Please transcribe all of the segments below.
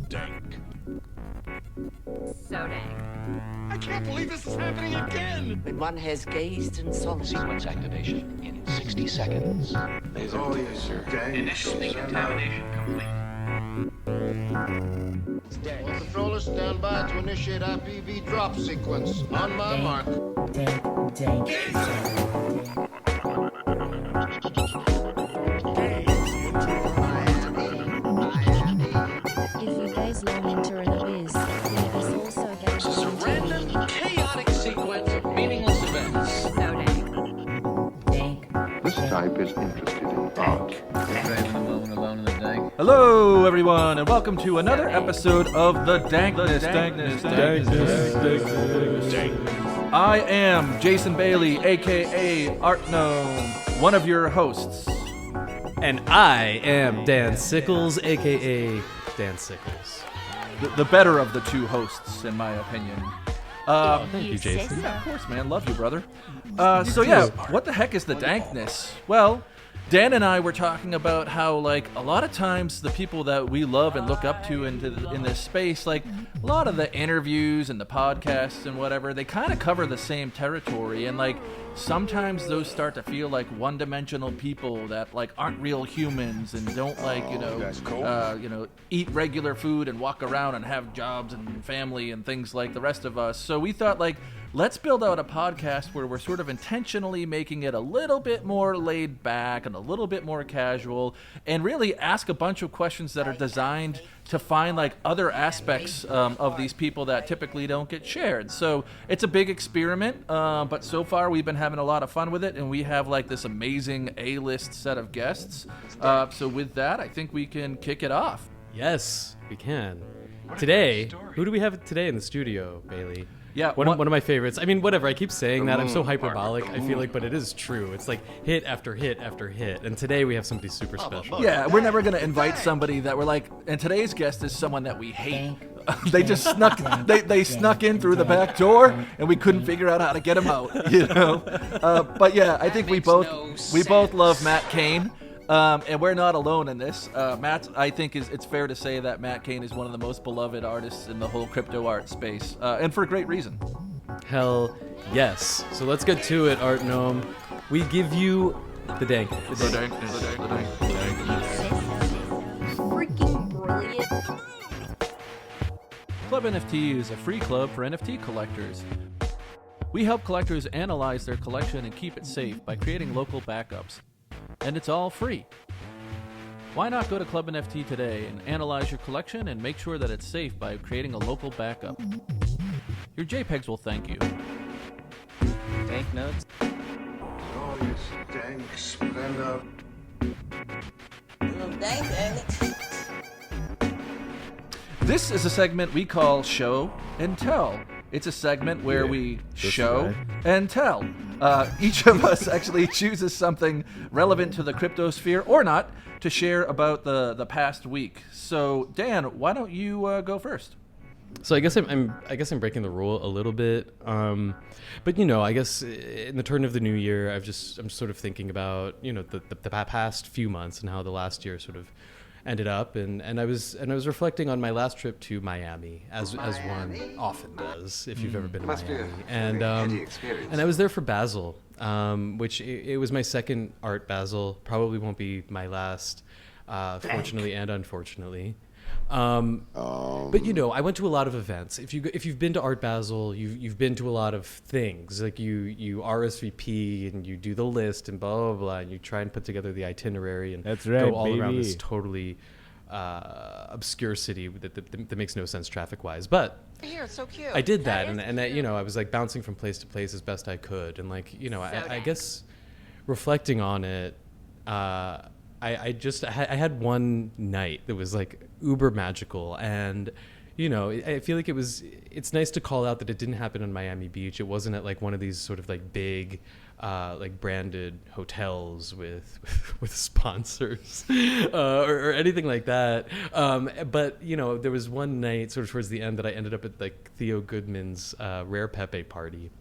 Dank. So dang. I can't believe this is happening again! When one has gazed in solitude. Sequence activation in 60 seconds. Laser sir. Initial decontamination complete. All controllers stand by to initiate IPV drop sequence. On my mark. If you gaze long into an abyss, let us also gaze This is a long into random, chaotic sequence of meaningless events. So dang. This type is interested in art. Hello, everyone, and welcome to another episode of the Dankness. I am Jason Bailey, aka Art Gnome, one of your hosts. And I am Dan Sickles, a.k.a. Dan Sickles. The better of the two hosts, in my opinion. Thank you, Jason. Yeah, of course, man. Love you, brother. What the heck is the Dankness? Well, Dan and I were talking about how, like, a lot of times the people that we love and look up to in this space, like, a lot of the interviews and the podcasts and whatever, they kind of cover the same territory, and, like, sometimes those start to feel like one-dimensional people that, like, aren't real humans and don't, like, eat regular food and walk around and have jobs and family and things like the rest of us. So we thought, like, let's build out a podcast where we're sort of intentionally making it a little bit more laid back and a little bit more casual, and really ask a bunch of questions that are designed to find, like, other aspects of these people that typically don't get shared. So it's a big experiment, but so far we've been having a lot of fun with it, and we have, like, this amazing A-list set of guests. So with that, I think we can kick it off. Yes, we can. Today, who do we have today in the studio, Bailey? Yeah, one of my favorites. I mean, whatever, I keep saying that. I'm so hyperbolic, I feel like, but it is true. It's like hit after hit after hit. And today we have somebody super special. Yeah, we're never going to invite somebody that we're like, and today's guest is someone that we hate. They just snuck they snuck in through the back door, and we couldn't figure out how to get them out, you know? But yeah, I think we both love Matt Kane. And we're not alone in this. Matt, I think it's fair to say that Matt Kane is one of the most beloved artists in the whole crypto art space, and for a great reason. Hell yes. So let's get to it, Art Gnome. We give you the dank. Freaking brilliant. Club NFT is a free club for NFT collectors. We help collectors analyze their collection and keep it safe by creating local backups. And it's all free. Why not go to Club NFT today and analyze your collection and make sure that it's safe by creating a local backup? Your JPEGs will thank you. Dank notes. Oh, yes, dank, splendor. This is a segment we call Show and Tell. It's a segment where we show and tell. Each of us actually chooses something relevant to the cryptosphere or not to share about the past week. So, Dan, why don't you go first? So I guess I'm breaking the rule a little bit, but I guess in the turn of the new year, I'm sort of thinking about the past few months and how the last year sort of ended up, and I was reflecting on my last trip to Miami, as one often does if you've ever been to Miami, and I was there for Basel, which it was my second art Basel, probably won't be my last, fortunately and unfortunately. But I went to a lot of events. If you've been to Art Basel, you've been to a lot of things. Like you RSVP and you do the list and blah blah blah, and you try and put together the itinerary and go all around this totally obscure city that makes no sense traffic wise. But Here, it's so cute. I did that, and I was like bouncing from place to place as best I could, and I guess reflecting on it. I had one night that was like uber magical, and I feel like it's nice to call out that it didn't happen on Miami Beach. It wasn't at like one of these sort of like big like branded hotels with sponsors or anything like that, but there was one night sort of towards the end that I ended up at like Theo Goodman's Rare Pepe party.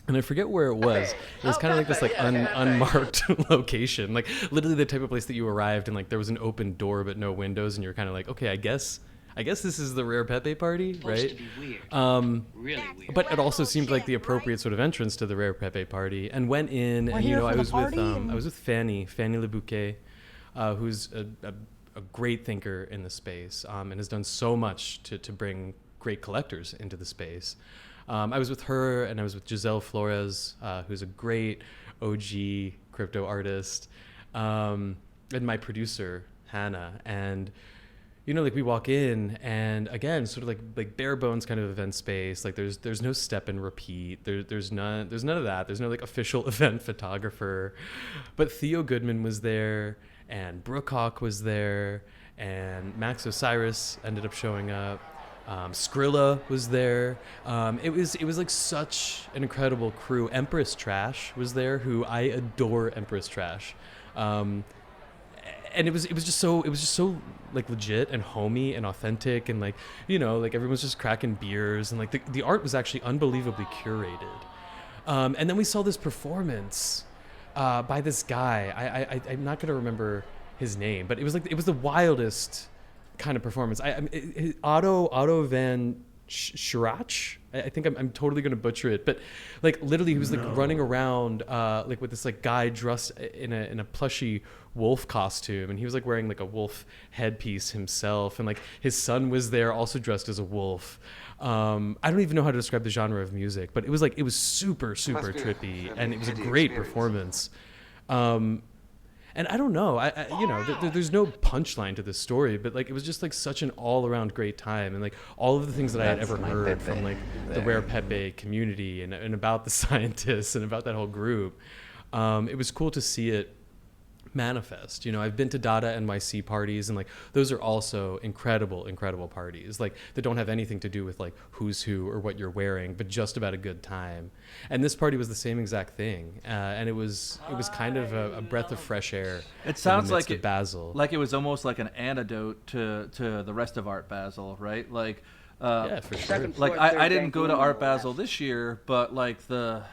And I forget where it was. It was kind of like this like unmarked location, like literally the type of place that you arrived and like there was an open door but no windows, and you're kind of like, okay, I guess I guess this is the rare Pepe party, Supposed right? to be weird. Really weird. But it also seemed like the appropriate sort of entrance to the rare Pepe party, and went in, and you know, I was with Fanny Le Bouquet, who's a great thinker in the space, and has done so much to bring great collectors into the space. I was with her, and I was with Giselle Flores, who's a great OG crypto artist, and my producer Hannah. And you know, like we walk in, and again, sort of like bare bones kind of event space. Like there's no step and repeat. There's none of that. There's no like official event photographer. But Theo Goodman was there, and Brooke Hawk was there, and Max Osiris ended up showing up. Skrilla was there. It was like such an incredible crew. Empress Trash was there, who I adore. Empress Trash. And it was just so like legit and homey and authentic, and like, you know, like everyone's just cracking beers, and like the art was actually unbelievably curated. And then we saw this performance by this guy. I'm not gonna remember his name, but it was the wildest kind of performance. Otto van Schirach. I think I'm totally gonna butcher it, but like literally he was like running around like with this like guy dressed in a plushy wolf costume, and he was like wearing like a wolf headpiece himself, and like his son was there also dressed as a wolf. I don't even know how to describe the genre of music, but it was super trippy, and it was a great performance. And I don't know, you know, there's no punchline to this story, but like it was just like such an all-around great time, and like all of the things that I had ever heard from like the rare Pepe community and about the scientists and about that whole group. It was cool to see it manifest. You know, I've been to Dada NYC parties, and like those are also incredible parties, like that don't have anything to do with like who's who or what you're wearing, but just about a good time. And this party was the same exact thing, and it was kind of a breath of fresh air. It sounds like it, Basel, like it was almost like an antidote to the rest of Art Basel, right? Like yeah, for sure. Like I didn't go to Art Basel this year, but like the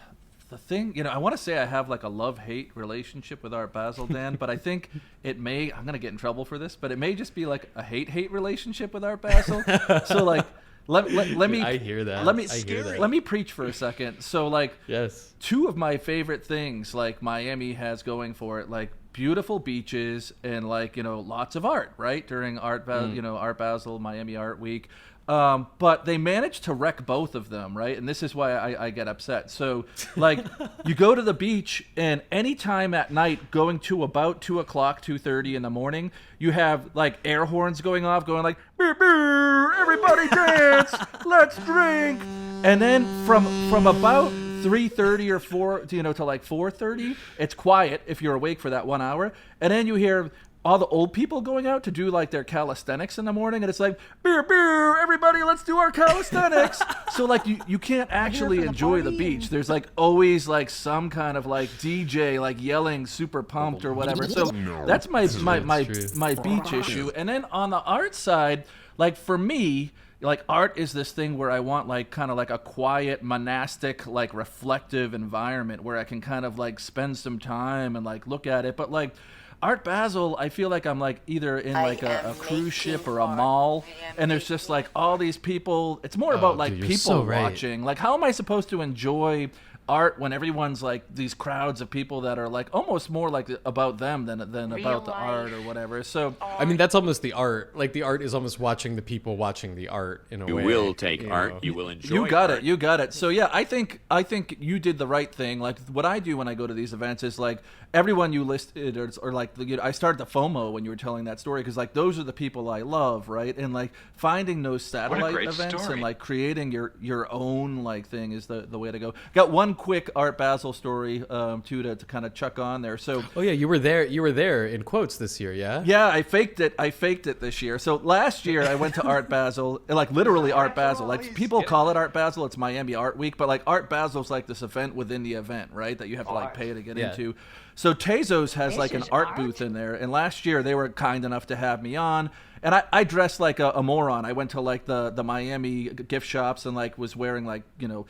thing, you know, I want to say I have like a love-hate relationship with Art Basel, Dan, but I think it may, I'm going to get in trouble for this, but it may just be like a hate-hate relationship with Art Basel. So like, let me, I hear that. Let me preach for a second. So like, yes, two of my favorite things like Miami has going for it, like beautiful beaches and like, you know, lots of art, right? During Art Basel, Miami Art Week. But they managed to wreck both of them, right? And this is why I get upset. So, like, you go to the beach, and anytime at night, going to about 2 o'clock, 2:30 in the morning, you have, like, air horns going off, going like, "Beer, beer, everybody dance, let's drink." And then from about 3:30 or 4, you know, to like 4:30, it's quiet if you're awake for that 1 hour. And then you hear all the old people going out to do like their calisthenics in the morning, and it's like, beer, beer, everybody, let's do our calisthenics. So like you can't actually enjoy the beach. There's like always like some kind of like DJ like yelling super pumped or whatever. So that's my beach issue. And then on the art side, like for me, like art is this thing where I want like kind of like a quiet, monastic, like reflective environment where I can kind of like spend some time and like look at it. But like Art Basel, I feel like I'm like either in like a cruise ship or a mall, and there's just like all these people. It's more about like people watching. Like, how am I supposed to enjoy art when everyone's like these crowds of people that are like almost more like about them than about the art or whatever? So I mean, that's almost the art. Like the art is almost watching the people watching the art in a way. You will take art. You will enjoy. You got it. So yeah, I think you did the right thing. Like what I do when I go to these events is like everyone you listed, or like I started the FOMO when you were telling that story, because like those are the people I love, right? And like finding those satellite events and like creating your own like thing is the way to go. Got one quick Art Basel story too to kind of chuck on there. So oh yeah, you were there in quotes this year, yeah? Yeah, I faked it this year. So last year I went to Art Basel, like literally Art Basel. Like people call it Art Basel, it's Miami Art Week, but like Art Basel's like this event within the event, right? That you have to like pay to get into. So Tezos has like an art booth in there, and last year they were kind enough to have me on, and I dressed like a moron. I went to like the Miami gift shops and like was wearing like, you know,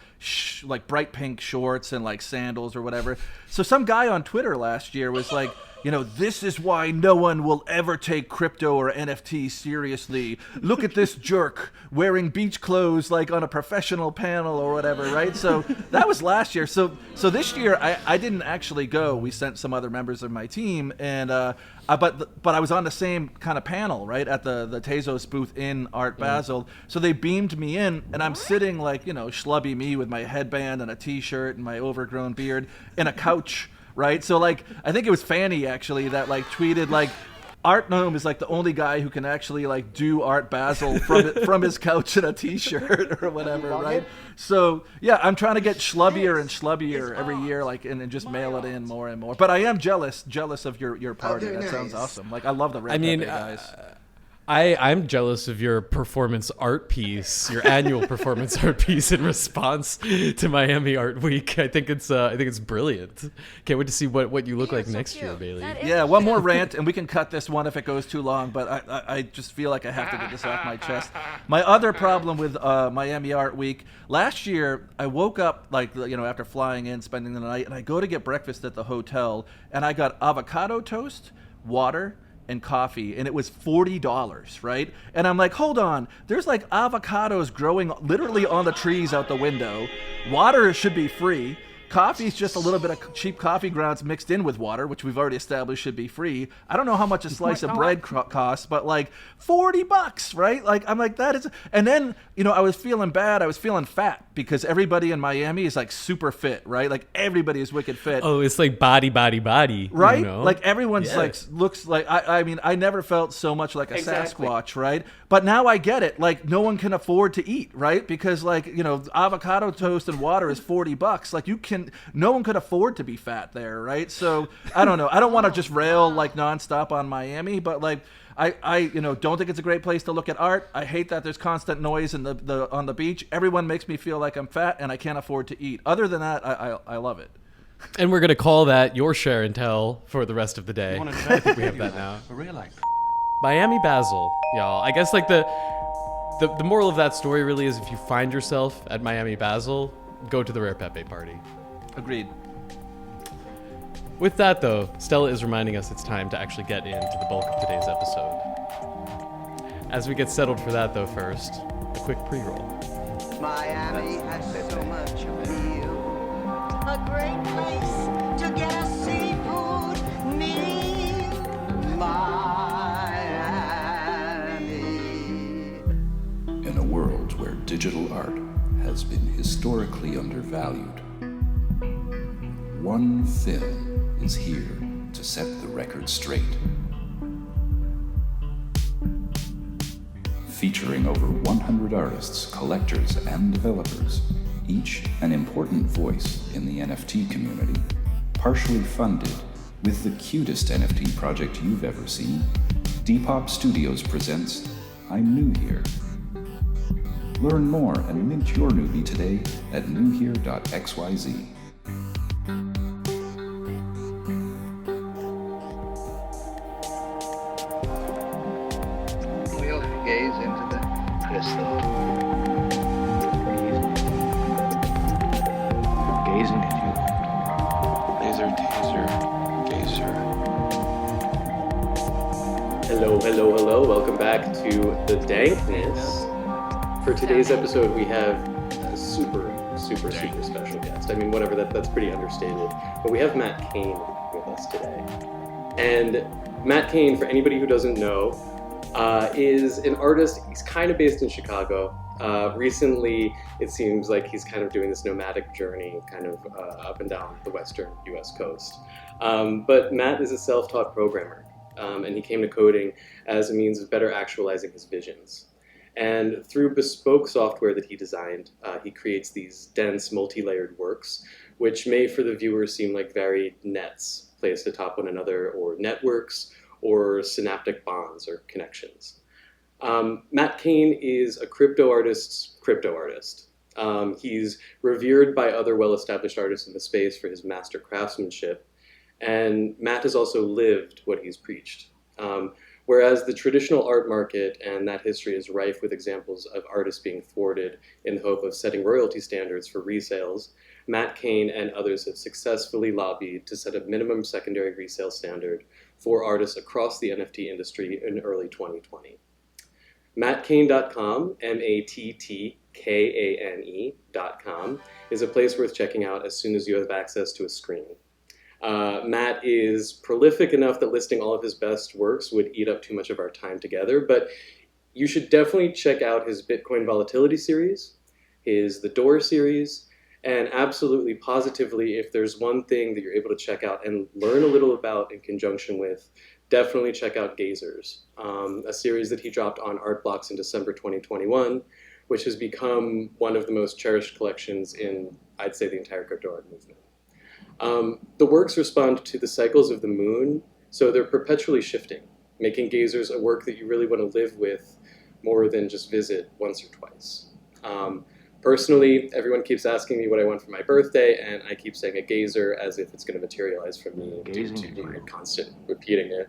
like bright pink shorts and like sandals or whatever. So some guy on Twitter last year was like, this is why no one will ever take crypto or NFT seriously. Look at this jerk wearing beach clothes like on a professional panel or whatever, right? So that was last year. So this year I didn't actually go. We sent some other members of my team, and but I was on the same kind of panel, right, at the Tezos booth in Art Basel. So they beamed me in, and I'm sitting like, schlubby me with my headband and a t-shirt and my overgrown beard in a couch, right? So like, I think it was Fanny actually that like tweeted like, Art Gnome is like the only guy who can actually like do Art Basel from his couch in a t-shirt or whatever, right? So yeah, I'm trying to get schlubbier and schlubbier every year, like and just mail it in more and more. But I am jealous of your party. That sounds awesome. Like I love the Red Pepe guys. I'm jealous of your performance art piece, your annual performance art piece in response to Miami Art Week. I think it's brilliant. Can't wait to see what you look like next year, Bailey. Yeah, one more rant, and we can cut this one if it goes too long. But I just feel like I have to get this off my chest. My other problem with Miami Art Week last year, I woke up like after flying in, spending the night, and I go to get breakfast at the hotel, and I got avocado toast, water, and coffee, and it was $40, right? And I'm like, hold on, there's like avocados growing literally on the trees out the window. Water should be free. Coffee's just a little bit of cheap coffee grounds mixed in with water, which we've already established should be free. I don't know how much a slice of bread costs, but like $40, right? Like I'm like, that is. And then I was feeling bad. I was feeling fat because everybody in Miami is like super fit, right? Like everybody is wicked fit. Oh, it's like body, right? Like everyone's like looks like. I mean, I never felt so much like a Sasquatch, right? But now I get it. Like no one can afford to eat, right? Because like avocado toast and water is $40. Like no one could afford to be fat there, right? So I don't know. I don't want to just rail like nonstop on Miami, but like I don't think it's a great place to look at art. I hate that there's constant noise on the beach. Everyone makes me feel like I'm fat and I can't afford to eat. Other than that, I love it. And we're gonna call that your share and tell for the rest of the day. I think we have that now. Miami Basel, y'all. I guess like the moral of that story really is if you find yourself at Miami Basel, go to the Rare Pepe party. Agreed. With that, though, Stella is reminding us it's time to actually get into the bulk of today's episode. As we get settled for that, though, first, a quick pre-roll. Miami has so much appeal. A great place to get a seafood meal. Miami. In a world where digital art has been historically undervalued, one film is here to set the record straight. Featuring over 100 artists, collectors, and developers, each an important voice in the NFT community, partially funded with the cutest NFT project you've ever seen, Depop Studios presents I'm New Here. Learn more and mint your newbie today at newhere.xyz. We'll gaze into the crystal. Gazing at you. Laser, taser, gazer. Hello. Welcome back to the Dankness. For today's episode, we have a super special guest. I mean, whatever, that's pretty understated. But we have Matt Kane with us today. And Matt Kane, for anybody who doesn't know, is an artist. He's kind of based in Chicago. Recently, it seems like he's kind of doing this nomadic journey kind of up and down the western US coast. But Matt is a self-taught programmer, and he came to coding as a means of better actualizing his visions. And through bespoke software that he designed, he creates these dense, multi-layered works, which may for the viewer seem like varied nets placed atop one another, or networks, or synaptic bonds or connections. Matt Kane is a crypto artist's crypto artist. He's revered by other well-established artists in the space for his master craftsmanship, and Matt has also lived what he's preached. Whereas the traditional art market and that history is rife with examples of artists being thwarted in the hope of setting royalty standards for resales, Matt Kane and others have successfully lobbied to set a minimum secondary resale standard for artists across the NFT industry in early 2020. MattKane.com, MattKane.com, is a place worth checking out as soon as you have access to a screen. Matt is prolific enough that listing all of his best works would eat up too much of our time together, but you should definitely check out his Bitcoin Volatility series, his The Door series, and absolutely positively, if there's one thing that you're able to check out and learn a little about in conjunction with, definitely check out Gazers, a series that he dropped on Art Blocks in December 2021, which has become one of the most cherished collections in, I'd say, the entire crypto art movement. The works respond to the cycles of the moon, so they're perpetually shifting, making Gazers a work that you really want to live with more than just visit once or twice. Personally, everyone keeps asking me what I want for my birthday, and I keep saying a gazer as if it's going to materialize for me due to constant repeating it.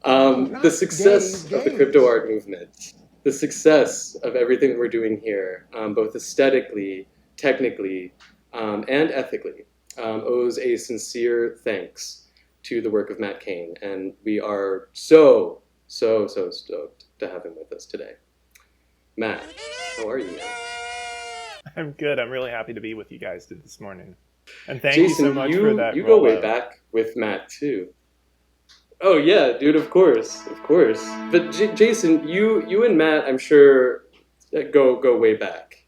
The success of the crypto art movement, the success of everything that we're doing here, both aesthetically, technically, and ethically, owes a sincere thanks to the work of Matt Kane, and we are so stoked to have him with us today. Matt, how are you? I'm good. I'm really happy to be with you guys this morning. And thank Jason, you so much for that. You go way back with Matt too. Oh yeah, dude, of course. But Jason, you and Matt, I'm sure, go way back.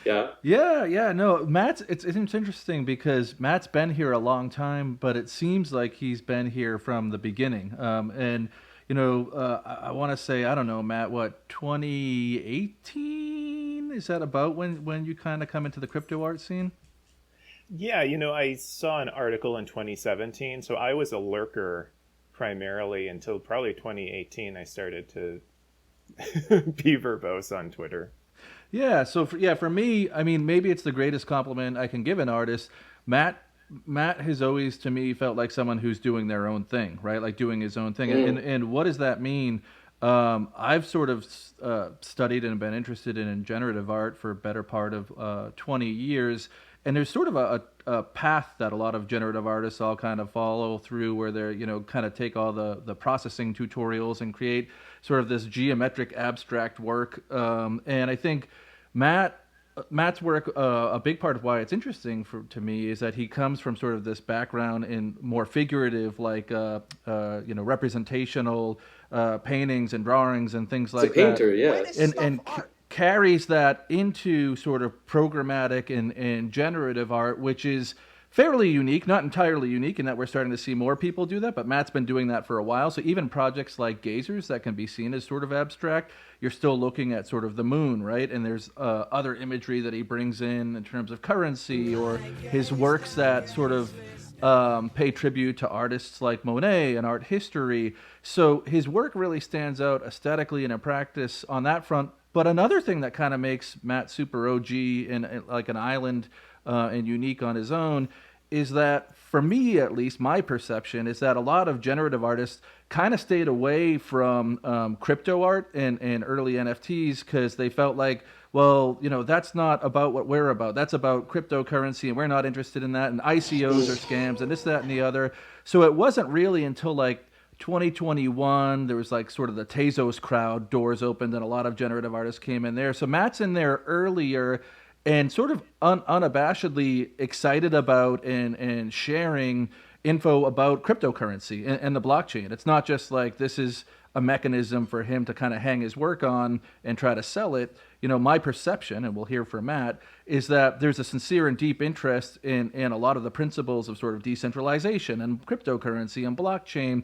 Yeah. Yeah. No, Matt's. It's interesting because Matt's been here a long time, but it seems like he's been here from the beginning. And you know, I want to say, I don't know, Matt, what, 2018? Is that about when you kind of come into the crypto art scene? Yeah, I saw an article in 2017. So I was a lurker primarily until probably 2018. I started to be verbose on Twitter. Yeah, so for me, I mean, maybe it's the greatest compliment I can give an artist. Matt has always, to me, felt like someone who's doing their own thing, right? Like doing his own thing. And what does that mean? I've sort of studied and been interested in generative art for a better part of 20 years. And there's sort of a path that a lot of generative artists all kind of follow through where they're, kind of take all the processing tutorials and create sort of this geometric abstract work. And I think Matt's work, a big part of why it's interesting to me is that he comes from sort of this background in more figurative, like representational paintings and drawings and things like that. It's a painter, yeah. And carries that into sort of programmatic and generative art, which is fairly unique, not entirely unique in that we're starting to see more people do that, but Matt's been doing that for a while. So even projects like Gazers that can be seen as sort of abstract, you're still looking at sort of the moon, right? And there's other imagery that he brings in terms of currency or his works that sort of pay tribute to artists like Monet and art history. So his work really stands out aesthetically and in practice on that front. But another thing that kind of makes Matt super OG and like an island and unique on his own is that, for me at least, my perception is that a lot of generative artists kind of stayed away from crypto art and early NFTs because they felt like, well, that's not about what we're about. That's about cryptocurrency, and we're not interested in that. And ICOs are scams, and this, that, and the other. So it wasn't really until like 2021, there was like sort of the Tezos crowd, doors opened, and a lot of generative artists came in there. So Matt's in there earlier and sort of unabashedly excited about and sharing info about cryptocurrency and the blockchain. It's not just like this is a mechanism for him to kind of hang his work on and try to sell it. My perception, and we'll hear from Matt, is that there's a sincere and deep interest in a lot of the principles of sort of decentralization and cryptocurrency and blockchain.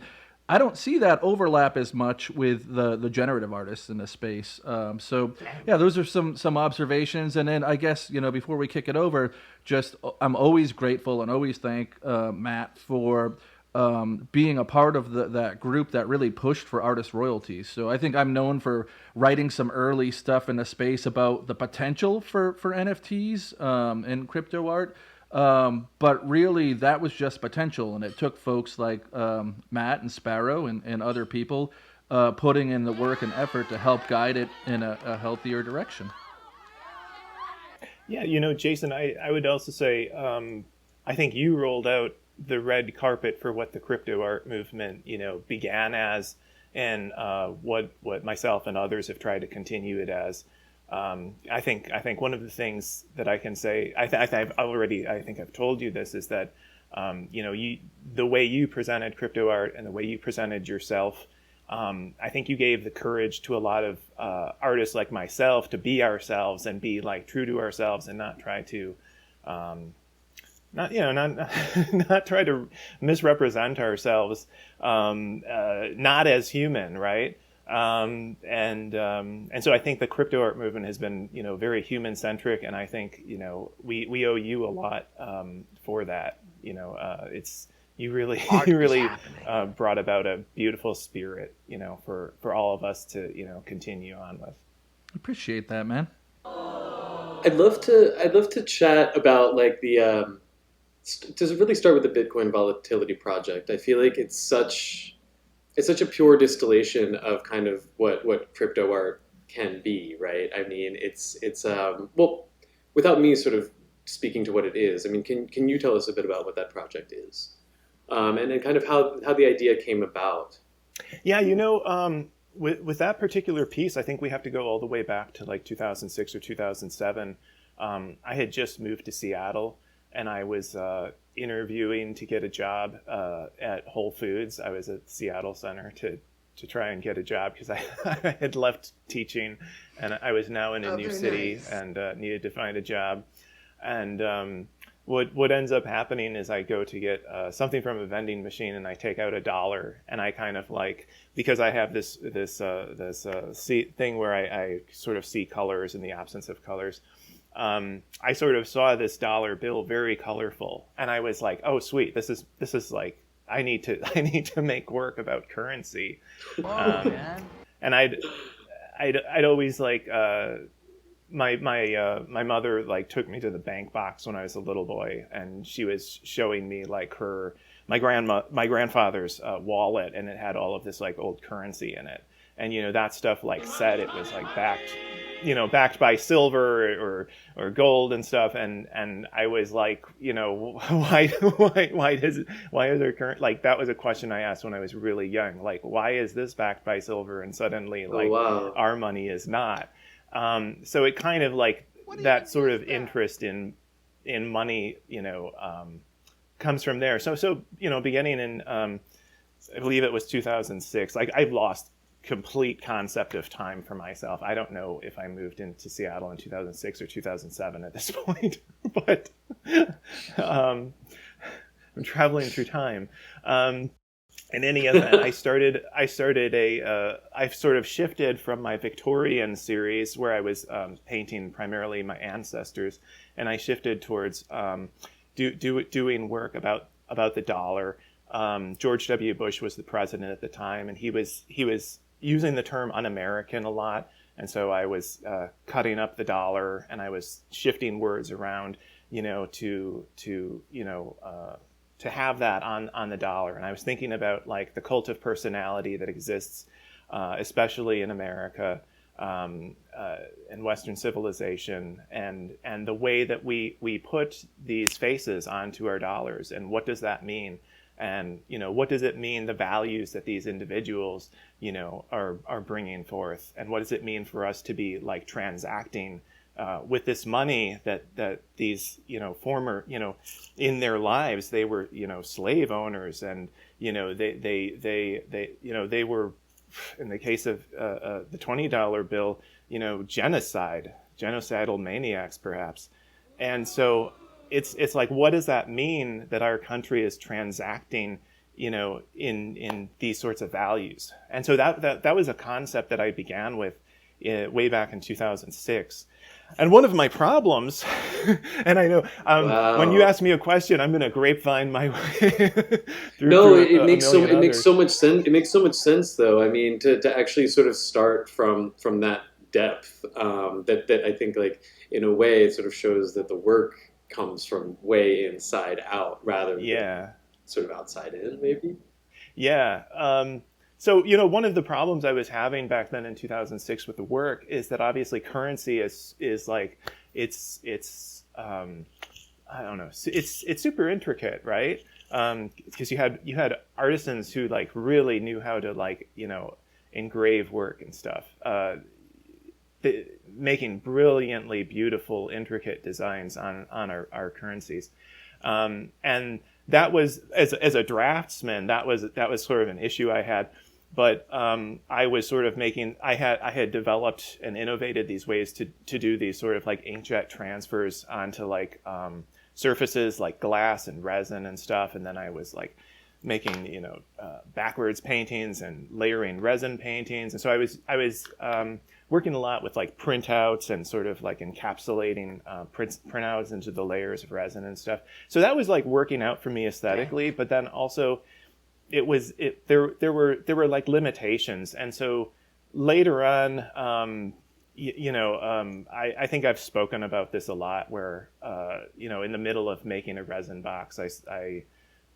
I don't see that overlap as much with the generative artists in this space. So yeah, those are some observations. And then I guess, before we kick it over, I'm always grateful and always thank Matt for being a part of that group that really pushed for artist royalties. So I think I'm known for writing some early stuff in the space about the potential for NFTs and crypto art. But really, that was just potential, and it took folks like Matt and Sparrow and other people putting in the work and effort to help guide it in a healthier direction. Yeah, Jason, I would also say I think you rolled out the red carpet for what the crypto art movement, began as, and what myself and others have tried to continue it as. I think one of the things that I can say, I think I've told you this, is that the way you presented crypto art and the way you presented yourself, I think you gave the courage to a lot of artists like myself to be ourselves and be like true to ourselves and not try to not try to misrepresent ourselves, not as human, right? And so I think the crypto art movement has been, very human centric, and I think, we owe you a lot for that. You really brought about a beautiful spirit, for all of us to, continue on with. Appreciate that, man. I'd love to chat about like the to really start with the Bitcoin Volatility Project. I feel like it's such a pure distillation of kind of what crypto art can be, right? I mean, it's well, without me sort of speaking to what it is, I mean, can you tell us a bit about what that project is, and then kind of how the idea came about? Yeah, with that particular piece, I think we have to go all the way back to like 2006 or 2007. I had just moved to Seattle, and I was interviewing to get a job at Whole Foods. I was at the Seattle Center to try and get a job because I had left teaching, and I was now in a new city and needed to find a job. And what ends up happening is I go to get something from a vending machine, and I take out $1, and I kind of like, because I have this thing where I sort of see colors in the absence of colors. I sort of saw this dollar bill very colorful, and I was like, "Oh, sweet! This is like I need to make work about currency." Man. And I'd always like my mother like took me to the bank box when I was a little boy, and she was showing me like my grandfather's wallet, and it had all of this like old currency in it, and that stuff like said it was like backed by silver or gold and stuff, and I was like, why is there current, like that was a question I asked when I was really young, like why is this backed by silver and suddenly like our money is not. So it kind of like that sort of interest in money, comes from there. So beginning in I believe it was 2006. Like I've lost complete concept of time for myself. I don't know if I moved into Seattle in 2006 or 2007 at this point, but I'm traveling through time. In any event, I sort of shifted from my Victorian series where I was painting primarily my ancestors, and I shifted towards doing work about the dollar. George W. Bush was the president at the time, and he was using the term un-American a lot, and so I was cutting up the dollar, and I was shifting words around, to have that on the dollar. And I was thinking about like the cult of personality that exists, especially in America and Western civilization, and the way that we put these faces onto our dollars, and what does that mean? And what does it mean, the values that these individuals are bringing forth, and what does it mean for us to be like transacting with this money that these former in their lives they were slave owners, and they were, in the case of the $20 bill, genocidal maniacs perhaps. And so it's like, what does that mean that our country is transacting, in these sorts of values? And so that was a concept that I began with way back in 2006. And one of my problems, and I know when you ask me a question, I'm going to grapevine my way through. No, it makes so much sense. It makes so much sense, though. I mean, to actually sort of start from that depth, that I think, like, in a way, it sort of shows that the work comes from way inside out rather than sort of outside in, maybe. Yeah. So, one of the problems I was having back then in 2006 with the work is that obviously currency is like, it's I don't know, it's super intricate, right? Because you had artisans who like really knew how to like, you know, engrave work and stuff, making brilliantly beautiful, intricate designs on our currencies. And that was, as a draftsman, that was sort of an issue I had. But I was sort of I had developed and innovated these ways to do these sort of like inkjet transfers onto like surfaces like glass and resin and stuff. And then I was like making, you know, backwards paintings and layering resin paintings. And so I was working a lot with like printouts and sort of like encapsulating printouts into the layers of resin and stuff. So that was like working out for me aesthetically, but then also there were like limitations. And so later on, I think I've spoken about this a lot where, you know, in the middle of making a resin box,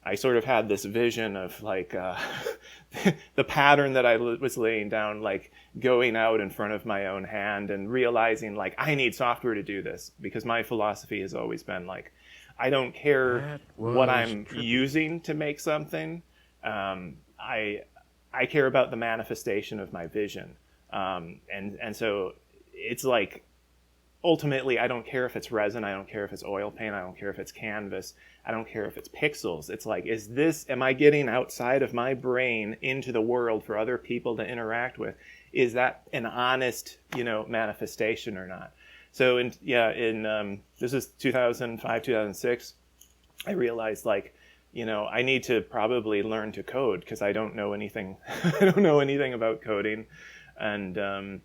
I sort of had this vision of like the pattern that I was laying down, like going out in front of my own hand and realizing like I need software to do this, because my philosophy has always been like, I don't care what I'm using to make something. I care about the manifestation of my vision. And so it's like, ultimately, I don't care if it's resin, I don't care if it's oil paint, I don't care if it's canvas, I don't care if it's pixels. It's like, am I getting outside of my brain into the world for other people to interact with? Is that an honest, you know, manifestation or not? So this is 2005, 2006, I realized like, you know, I need to probably learn to code because I don't know anything. I don't know anything about coding. And,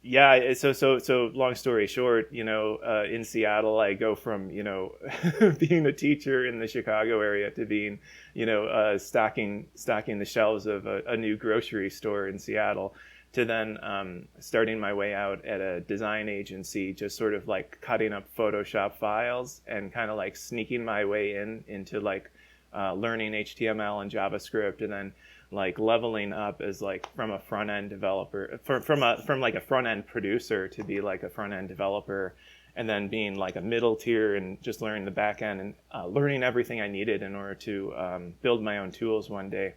yeah, so long story short, you know, in Seattle, I go from, you know, being a teacher in the Chicago area to being, you know, stocking the shelves of a new grocery store in Seattle, to then starting my way out at a design agency, just sort of like cutting up Photoshop files and kind of like sneaking my way into like learning HTML and JavaScript, and then like leveling up as like from a front end developer, from like a front end producer to be like a front end developer, and then being like a middle tier and just learning the back end and learning everything I needed in order to build my own tools one day.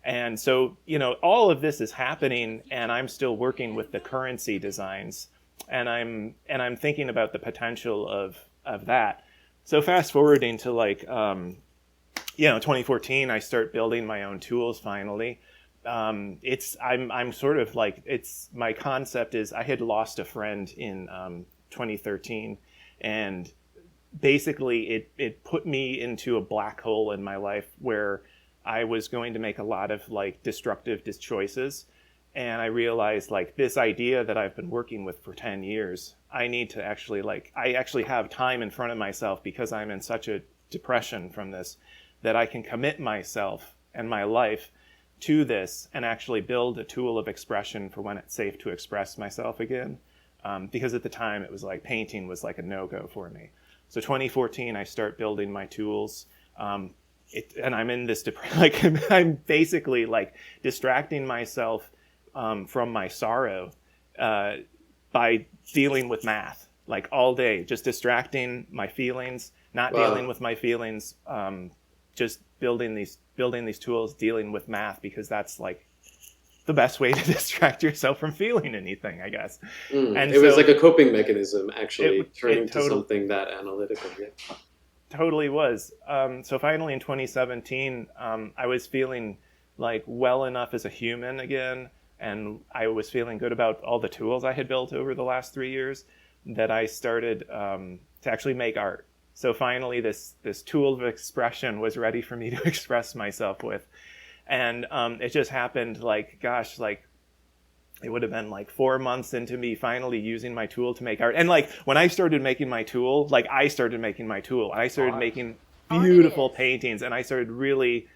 And so, you know, all of this is happening, and I'm still working with the currency designs, and I'm thinking about the potential of that. So fast forwarding to like 2014, I start building my own tools finally. I'm sort of like, my concept is I had lost a friend in 2013, and basically it put me into a black hole in my life where I was going to make a lot of like destructive choices. And I realized like this idea that I've been working with for 10 years, I need to actually I actually have time in front of myself because I'm in such a depression from this, that I can commit myself and my life to this and actually build a tool of expression for when it's safe to express myself again. Because at the time it was like painting was like a no-go for me. So 2014, I start building my tools. And I'm in this I'm basically like distracting myself from my sorrow by dealing with math, like all day, just distracting my feelings, not dealing with my feelings, just building these tools, dealing with math, because that's like the best way to distract yourself from feeling anything, I guess. And it was like a coping mechanism, actually, turning to something that analytical. Yeah. Totally was. So finally in 2017, I was feeling like well enough as a human again, and I was feeling good about all the tools I had built over the last 3 years, that I started to actually make art. So finally this tool of expression was ready for me to express myself with. And it just happened like it would have been like 4 months into me finally using my tool to make art. And like when I started making my tool, I started making beautiful paintings, and I started really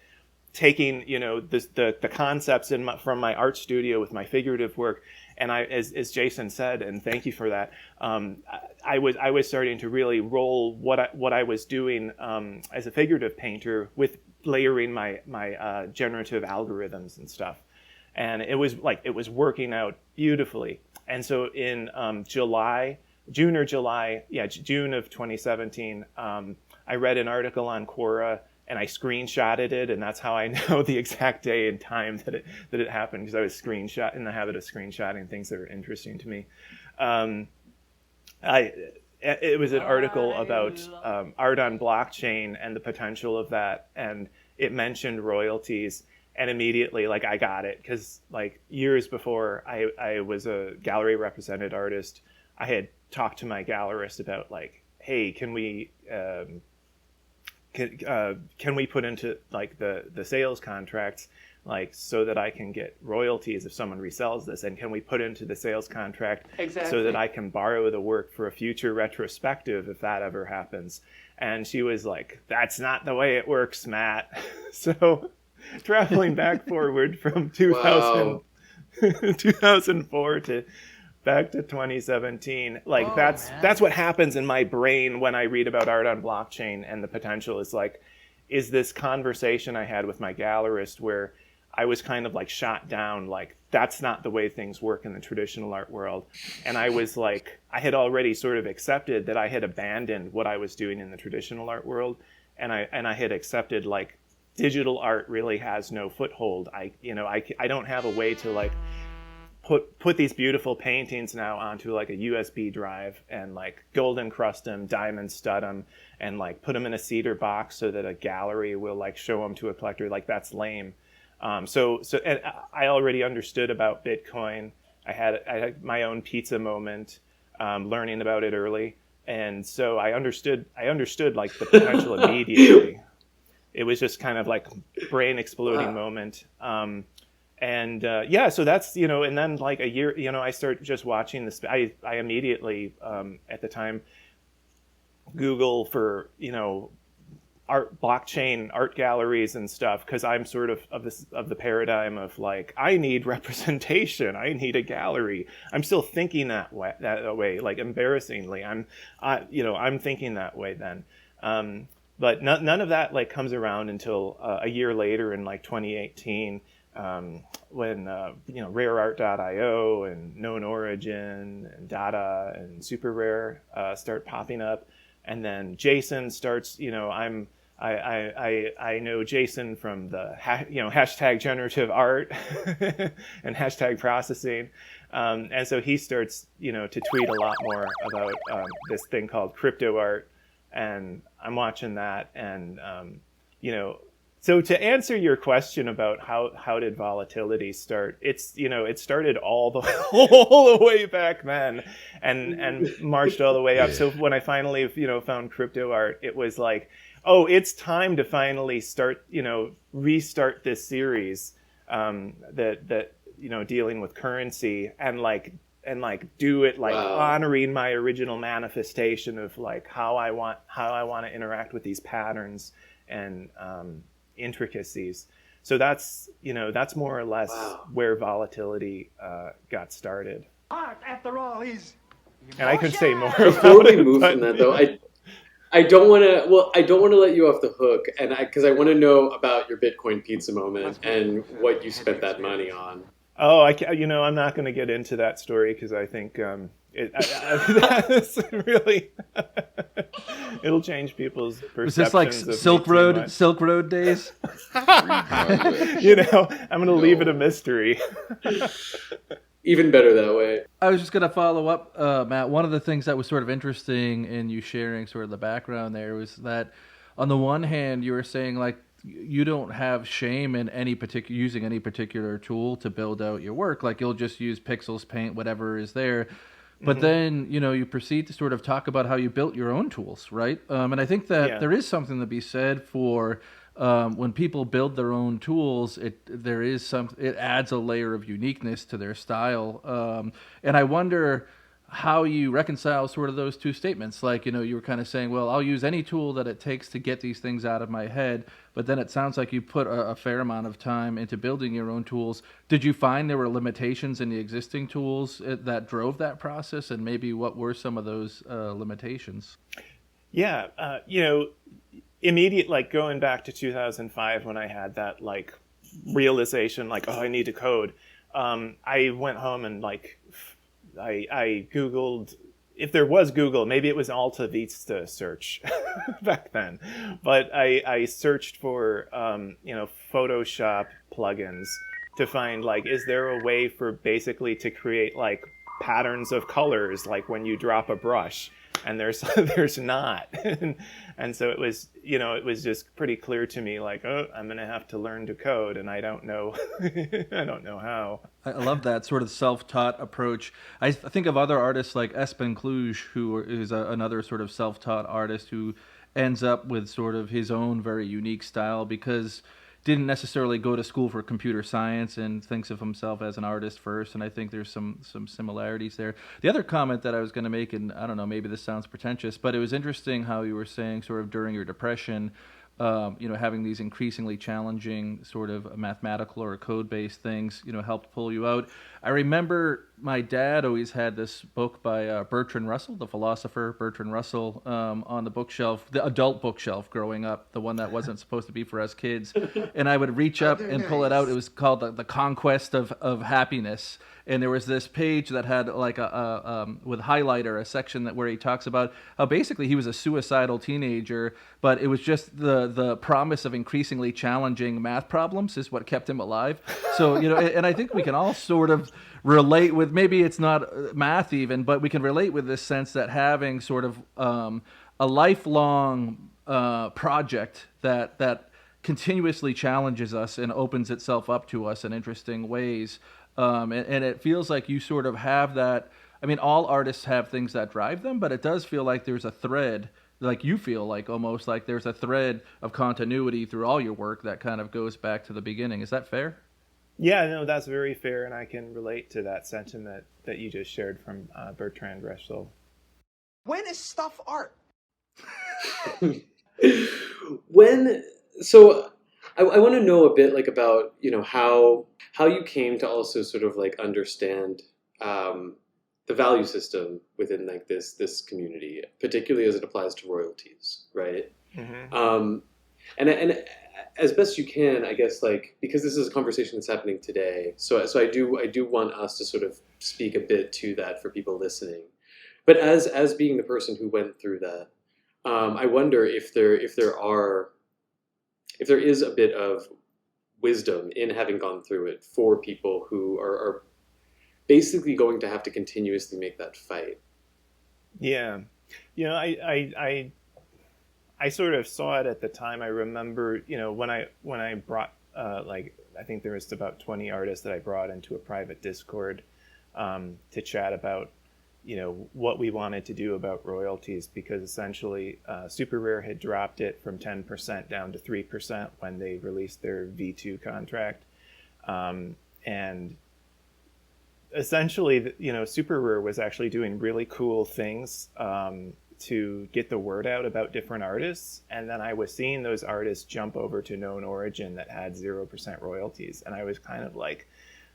taking, you know, the concepts from my art studio with my figurative work. And as Jason said, and thank you for that, I was starting to really roll what I was doing as a figurative painter with layering my generative algorithms and stuff. And it was working out beautifully. And so in June of 2017, I read an article on Quora and I screenshotted it, and that's how I know the exact day and time that it happened, because I was in the habit of screenshotting things that are interesting to me. It was an article about art on blockchain and the potential of that, and it mentioned royalties, and immediately, like, I got it, because like years before I was a gallery represented artist, I had talked to my gallerist about, like, hey, can we put into like the sales contracts, like, so that I can get royalties if someone resells this, and can we put into the sales contract so that I can borrow the work for a future retrospective if that ever happens? And she was like, that's not the way it works, Matt. So traveling back forward from 2004 to back to 2017, like, that's what happens in my brain when I read about art on blockchain and the potential. Is like, is this conversation I had with my gallerist where I was kind of like shot down, like, that's not the way things work in the traditional art world. And I was like, I had already sort of accepted that I had abandoned what I was doing in the traditional art world, and I had accepted, like, digital art really has no foothold. I don't have a way to, like, put these beautiful paintings now onto, like, a USB drive and, like, gold encrust them, diamond stud them, and, like, put them in a cedar box so that a gallery will, like, show them to a collector. Like, that's lame. So and I already understood about Bitcoin. I had my own pizza moment, learning about it early, and so I understood like the potential immediately. It was just kind of like brain exploding moment. So that's, and then like a year, I start just watching this. I immediately, at the time, Google for, blockchain art galleries and stuff, because I'm sort of the paradigm of, like, I need representation, I need a gallery. I'm still thinking that way, like, embarrassingly. I'm thinking that way then. But none of that, like, comes around until a year later in, like, 2018. When rareart.io and known origin and data and super rare start popping up, and then Jason starts, I know Jason from the hashtag generative art and hashtag processing, and so he starts to tweet a lot more about this thing called Cryptoart, and I'm watching that, and So to answer your question about how did volatility start, it started all the way back then, and marched all the way up. So when I finally found Cryptoart, it was like, oh, it's time to finally restart this series that dealing with currency and do it honoring my original manifestation of, like, how I want to interact with these patterns and intricacies. So that's more or less where volatility got started. Art, after all, is. And I could say more. Before we move from that, though, I don't want to let you off the hook, and because I want to know about your Bitcoin pizza moment and what you spent that money on. Oh, I'm not going to get into that story because I think that's really it'll change people's perceptions. Was this like Silk Road days? I'm going to leave it a mystery. Even better that way. I was just going to follow up, Matt. One of the things that was sort of interesting in you sharing sort of the background there was that, on the one hand, you were saying, like, you don't have shame in using any particular tool to build out your work. Like, you'll just use pixels, paint, whatever is there. But then, you proceed to sort of talk about how you built your own tools, right? And I think that there is something to be said for when people build their own tools. It adds a layer of uniqueness to their style. And I wonder how you reconcile sort of those two statements. Like, you were kind of saying, well, I'll use any tool that it takes to get these things out of my head. But then it sounds like you put a fair amount of time into building your own tools. Did you find there were limitations in the existing tools that drove that process? And maybe what were some of those limitations? Yeah, immediate, like, going back to 2005 when I had that, like, realization, like, oh, I need to code. I went home and, like, I Googled, if there was Google, maybe it was Alta Vista search back then, but I searched for Photoshop plugins to find, like, is there a way for basically to create like patterns of colors, like when you drop a brush, and there's not. And so it was just pretty clear to me, like, oh, I'm gonna have to learn to code, and I don't know I don't know how. I love that sort of self-taught approach. I think of other artists like Espen Cluj, who is another sort of self-taught artist who ends up with sort of his own very unique style because didn't necessarily go to school for computer science and thinks of himself as an artist first, and I think there's some similarities there. The other comment that I was going to make, and I don't know, maybe this sounds pretentious, but it was interesting how you were saying sort of during your depression, having these increasingly challenging sort of mathematical or code-based things, helped pull you out. I remember my dad always had this book by Bertrand Russell, the philosopher Bertrand Russell, on the bookshelf, the adult bookshelf growing up, the one that wasn't supposed to be for us kids. And I would reach up and pull it out. It was called The Conquest of Happiness. And there was this page that had like with highlighter, a section where he talks about how basically he was a suicidal teenager, but it was just the promise of increasingly challenging math problems is what kept him alive. So, and I think we can all sort of relate with, maybe it's not math even, but we can relate with this sense that having sort of a lifelong project that continuously challenges us and opens itself up to us in interesting ways. And it feels like you sort of have that. I mean, all artists have things that drive them, but it does feel like there's a thread, like you feel like almost like there's a thread of continuity through all your work that kind of goes back to the beginning. Is that fair? Yeah, no, that's very fair, and I can relate to that sentiment that you just shared from Bertrand Russell. When is stuff art? So I want to know a bit like about how you came to also sort of like understand the value system within like this community, particularly as it applies to royalties, right? Mm-hmm. And as best you can, I guess, like, because this is a conversation that's happening today, so I do want us to sort of speak a bit to that for people listening. But as being the person who went through that, I wonder if there is a bit of wisdom in having gone through it for people who are basically going to have to continuously make that fight. Yeah, I sort of saw it at the time. I remember, when I brought I think there was about 20 artists that I brought into a private Discord to chat about what we wanted to do about royalties, because essentially Super Rare had dropped it from 10% down to 3% when they released their V2 contract, and essentially Super Rare was actually doing really cool things to get the word out about different artists, and then I was seeing those artists jump over to Known Origin that had 0% royalties, and I was kind of like,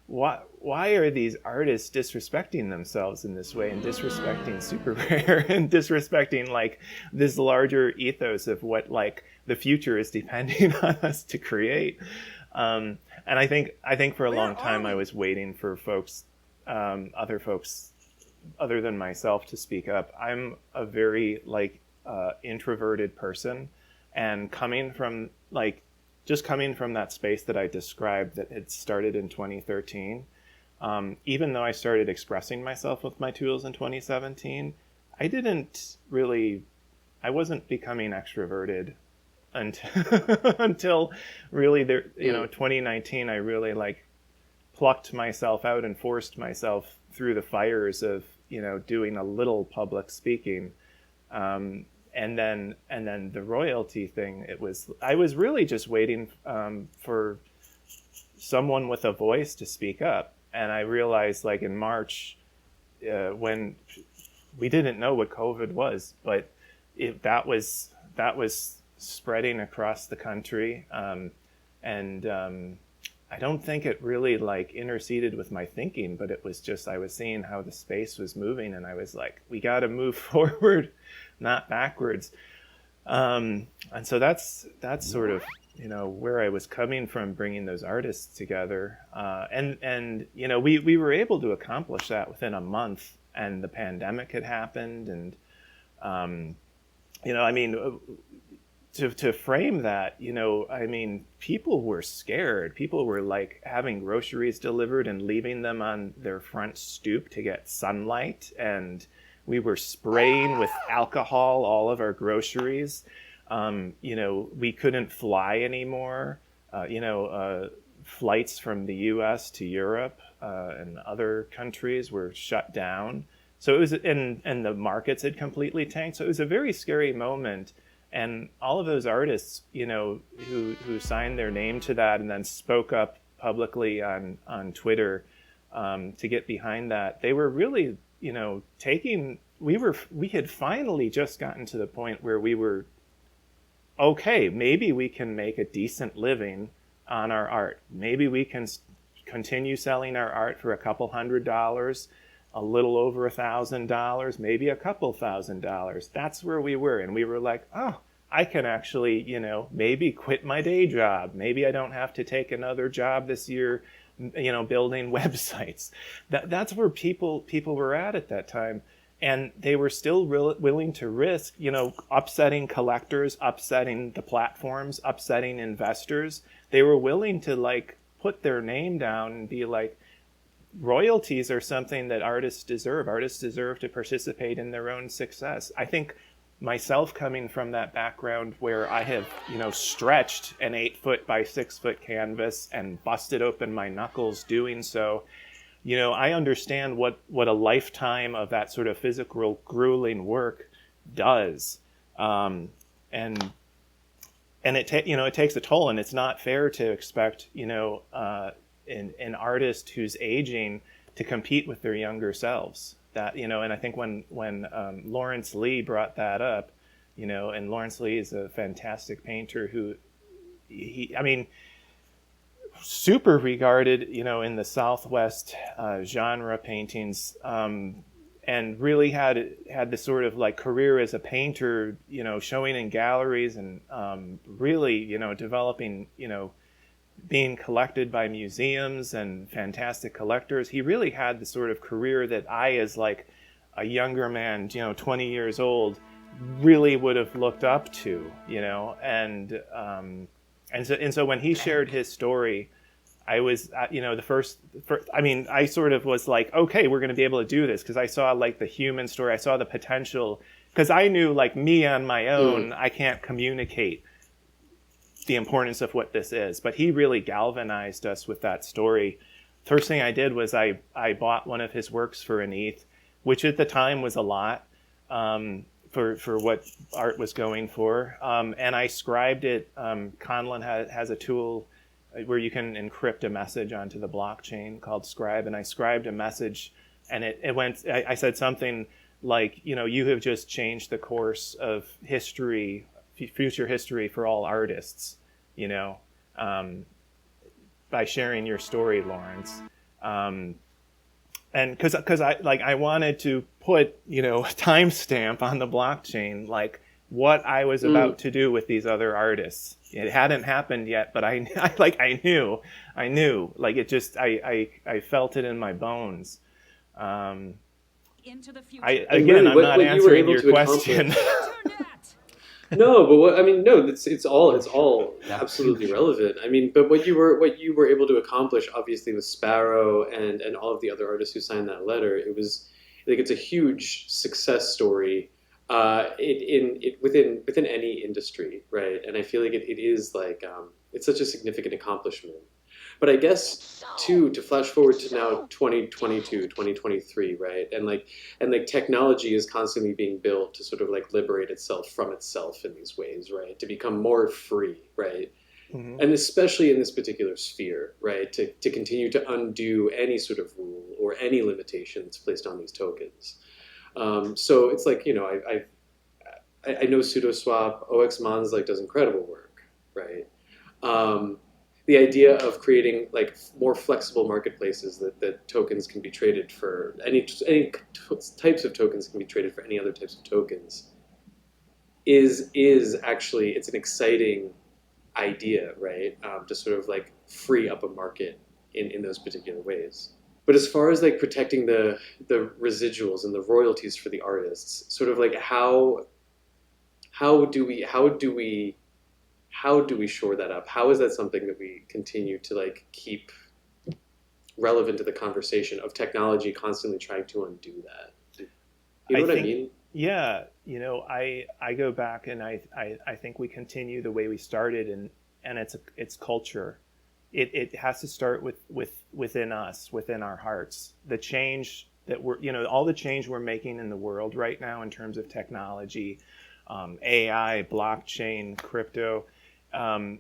why are these artists disrespecting themselves in this way, and disrespecting Super Rare, and disrespecting like this larger ethos of what like the future is depending on us to create? And I think for a long time I was waiting for folks, other folks other than myself, to speak up. I'm a very introverted person, and coming from that space that I described that had started in 2013, even though I started expressing myself with my tools in 2017, I wasn't becoming extroverted until really 2019. I really plucked myself out and forced myself through the fires of doing a little public speaking. And then the royalty thing, I was really just waiting for someone with a voice to speak up. And I realized in March, when we didn't know what COVID was, but that was spreading across the country. I don't think it really interceded with my thinking, but it was just, I was seeing how the space was moving, and I was like, we got to move forward, not backwards. And so that's sort of where I was coming from, bringing those artists together, and we were able to accomplish that within a month, and the pandemic had happened, and to frame that, people were scared. People were like having groceries delivered and leaving them on their front stoop to get sunlight, and we were spraying with alcohol all of our groceries. We couldn't fly anymore. Flights from the U.S. to Europe and other countries were shut down. So it was, and the markets had completely tanked. So it was a very scary moment. And all of those artists, who signed their name to that and then spoke up publicly on Twitter to get behind that, they were really, we had finally just gotten to the point where we were, okay, maybe we can make a decent living on our art. Maybe we can continue selling our art for a couple $100, a little over $1,000, maybe a couple $1,000. That's where we were. And we were like, oh, I can actually, maybe quit my day job. Maybe I don't have to take another job this year, building websites. That's where people were at that time. And they were still willing to risk, upsetting collectors, upsetting the platforms, upsetting investors. They were willing to put their name down and be like, royalties are something that artists deserve. Artists deserve to participate in their own success. I think myself, coming from that background where I have, stretched an 8-foot by 6-foot canvas and busted open my knuckles doing so, I understand what a lifetime of that sort of physical, grueling work does. And it takes a toll, and it's not fair to expect, an artist who's aging to compete with their younger selves. That, and I think when Lawrence Lee brought that up, and Lawrence Lee is a fantastic painter who, super regarded, in the Southwest genre paintings, and really had this sort of career as a painter, showing in galleries and really, developing, being collected by museums and fantastic collectors. He really had the sort of career that I, as a younger man, 20 years old, really would have looked up to, and so when he shared his story, I was, I sort of was like, okay, we're going to be able to do this, because I saw the human story, I saw the potential, because I knew me on my own, I can't communicate the importance of what this is, but he really galvanized us with that story. First thing I did was I bought one of his works for an ETH, which at the time was a lot for what art was going for, and I scribed it. Conlon has a tool where you can encrypt a message onto the blockchain called Scribe, and I scribed a message, and it went. I said something like, you have just changed the course of history, future history for all artists, by sharing your story, Lawrence. And because I wanted to put, a timestamp on the blockchain, what I was about to do with these other artists. It hadn't happened yet, but I knew, it just, I felt it in my bones. Into the future. I'm not answering your question. No, but it's all absolutely relevant. But what you were able to accomplish, obviously, with Sparrow and all of the other artists who signed that letter, it's a huge success story within any industry, right? And I feel like it is it's such a significant accomplishment. But I guess too, to flash forward to now 2022, 2023, right? And technology is constantly being built to sort of liberate itself from itself in these ways, right? To become more free, right? Mm-hmm. And especially in this particular sphere, right? To continue to undo any sort of rule or any limitations placed on these tokens. So it's I know SudoSwap, OXMons does incredible work, right? The idea of creating more flexible marketplaces that tokens can be traded for any types of tokens can be traded for any other types of tokens is actually, it's an exciting idea, right? To sort of like free up a market in those particular ways. But as far as like protecting the residuals and the royalties for the artists, sort of like how do we shore that up? How is that something that we continue to like keep relevant to the conversation of technology constantly trying to undo that? You know what I mean? Yeah, I go back and I think we continue the way we started, and it's culture. It has to start within us, within our hearts. The change that all the change we're making in the world right now in terms of technology, AI, blockchain, crypto, the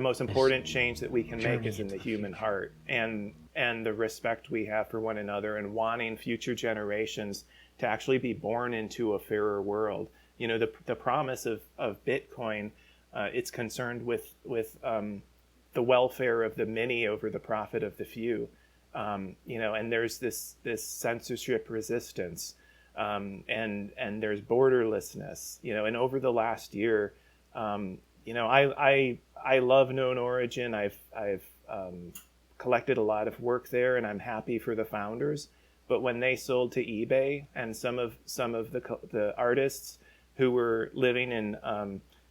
most important change that we can make is in the human heart, and the respect we have for one another, and wanting future generations to actually be born into a fairer world. The promise of Bitcoin, it's concerned with the welfare of the many over the profit of the few. And there's this censorship resistance, and there's borderlessness. And over the last year, I love Known Origin. I've collected a lot of work there, and I'm happy for the founders. But when they sold to eBay, and some of the artists who were living in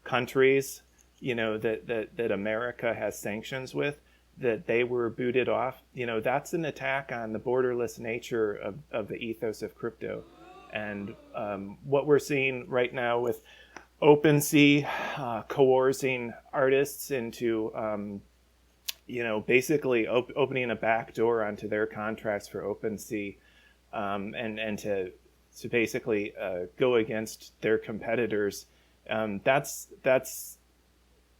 countries, that America has sanctions with, that they were booted off, that's an attack on the borderless nature of the ethos of crypto. And what we're seeing right now with OpenSea coercing artists into, basically opening a back door onto their contracts for OpenSea, and to basically go against their competitors.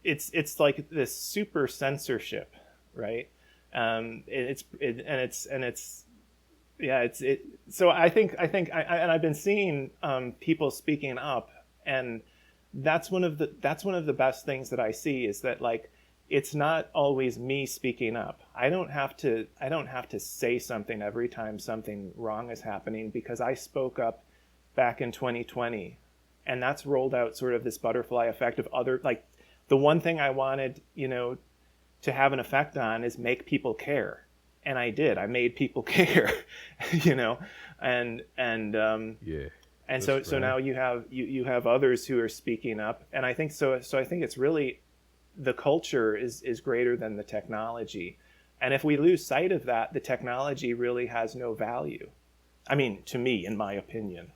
It's like this super censorship, right? So I think I've been seeing people speaking up, and that's one of the best things that I see, is that like it's not always me speaking up. I don't have to say something every time something wrong is happening, because I spoke up back in 2020, and that's rolled out sort of this butterfly effect of other, like, the one thing I wanted, to have an effect on is make people care. And I did. I made people care, and so now you have others who are speaking up. And I think so I think it's really, the culture is greater than the technology. And if we lose sight of that, the technology really has no value. I mean, to me, in my opinion.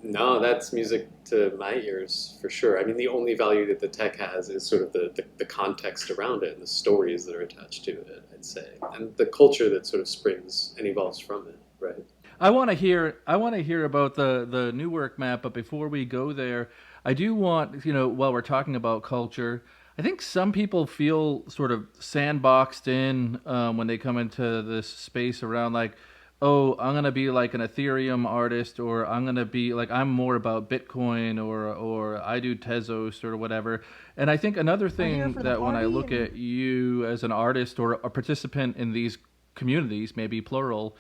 No, that's music to my ears for sure. I mean, the only value that the tech has is sort of the context around it and the stories that are attached to it, I'd say, and the culture that sort of springs and evolves from it, right? I want to hear about the new work, Matt. But before we go there, I do want, while we're talking about culture, I think some people feel sort of sandboxed in when they come into this space around like, oh, I'm going to be like an Ethereum artist, or I'm going to be like, I'm more about Bitcoin, or I do Tezos or whatever. And I think another thing that when I look at you as an artist or a participant in these communities, maybe plural,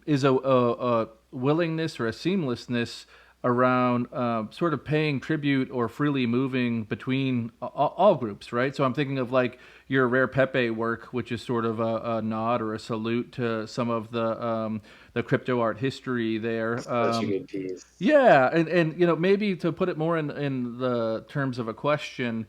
is a willingness or a seamlessness around sort of paying tribute or freely moving between all groups, right? So I'm thinking of like your Rare Pepe work, which is sort of a nod or a salute to some of the Cryptoart history there. Yeah, and maybe to put it more in the terms of a question,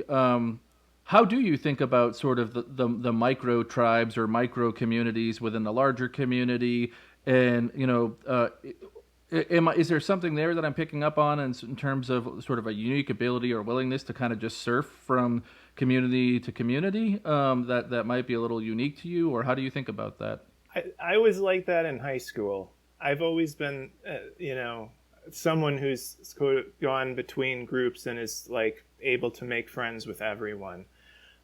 how do you think about sort of the micro tribes or micro communities within the larger community? And is there something there that I'm picking up on in terms of sort of a unique ability or willingness to kind of just surf from community to community that might be a little unique to you? Or how do you think about that? I was like that in high school. I've always been, someone who's gone between groups and is like able to make friends with everyone.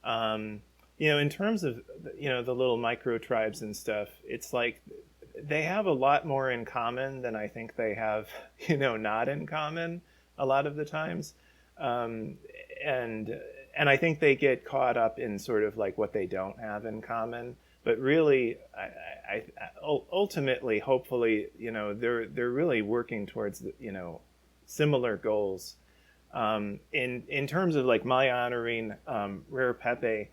In terms of, the little micro tribes and stuff, it's like they have a lot more in common than I think they have, not in common a lot of the times. And I think they get caught up in sort of like what they don't have in common. But really, I ultimately, hopefully, they're really working towards, similar goals. In terms of like my honoring Rare Pepe,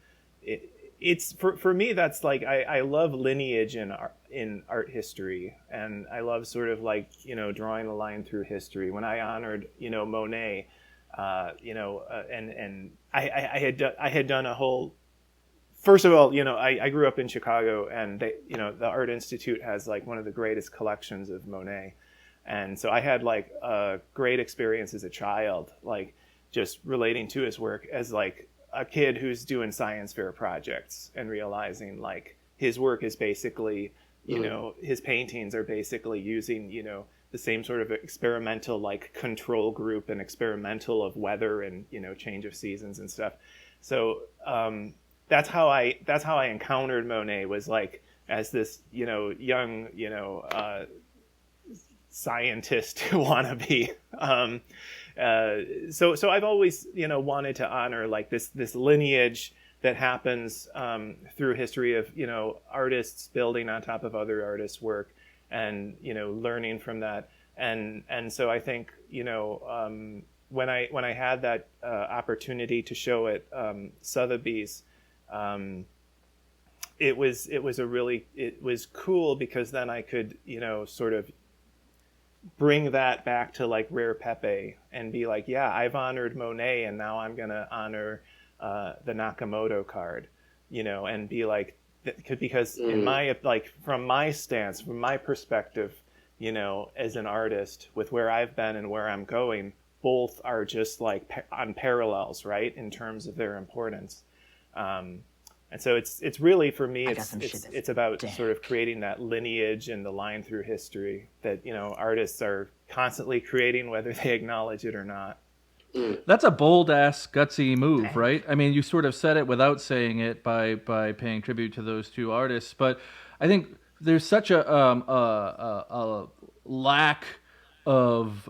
it's for me that's like I love lineage in art history, and I love sort of like drawing a line through history. When I honored Monet, and I had done a whole. First of all, I grew up in Chicago, and the Art Institute has like one of the greatest collections of Monet. And so I had like a great experience as a child, like just relating to his work as like a kid who's doing science fair projects and realizing like his work is basically, his paintings are basically using, the same sort of experimental like control group and experimental of weather and, change of seasons and stuff. So that's how I encountered Monet, was like as this, young, scientist wannabe. So I've always, wanted to honor like this lineage that happens through history of, artists building on top of other artists' work and, learning from that. And so I think, when I had that opportunity to show at Sotheby's, it was cool because then I could, sort of bring that back to like Rare Pepe and be like, yeah, I've honored Monet and now I'm going to honor the Nakamoto card, and be like, because in my, like from my stance, from my perspective, as an artist with where I've been and where I'm going, both are just like on parallels, right? In terms of their importance. And so it's really, for me, it's about sort of creating that lineage and the line through history that, artists are constantly creating, whether they acknowledge it or not. That's a bold ass gutsy move, right? I mean, you sort of said it without saying it by paying tribute to those two artists, but I think there's such a lack of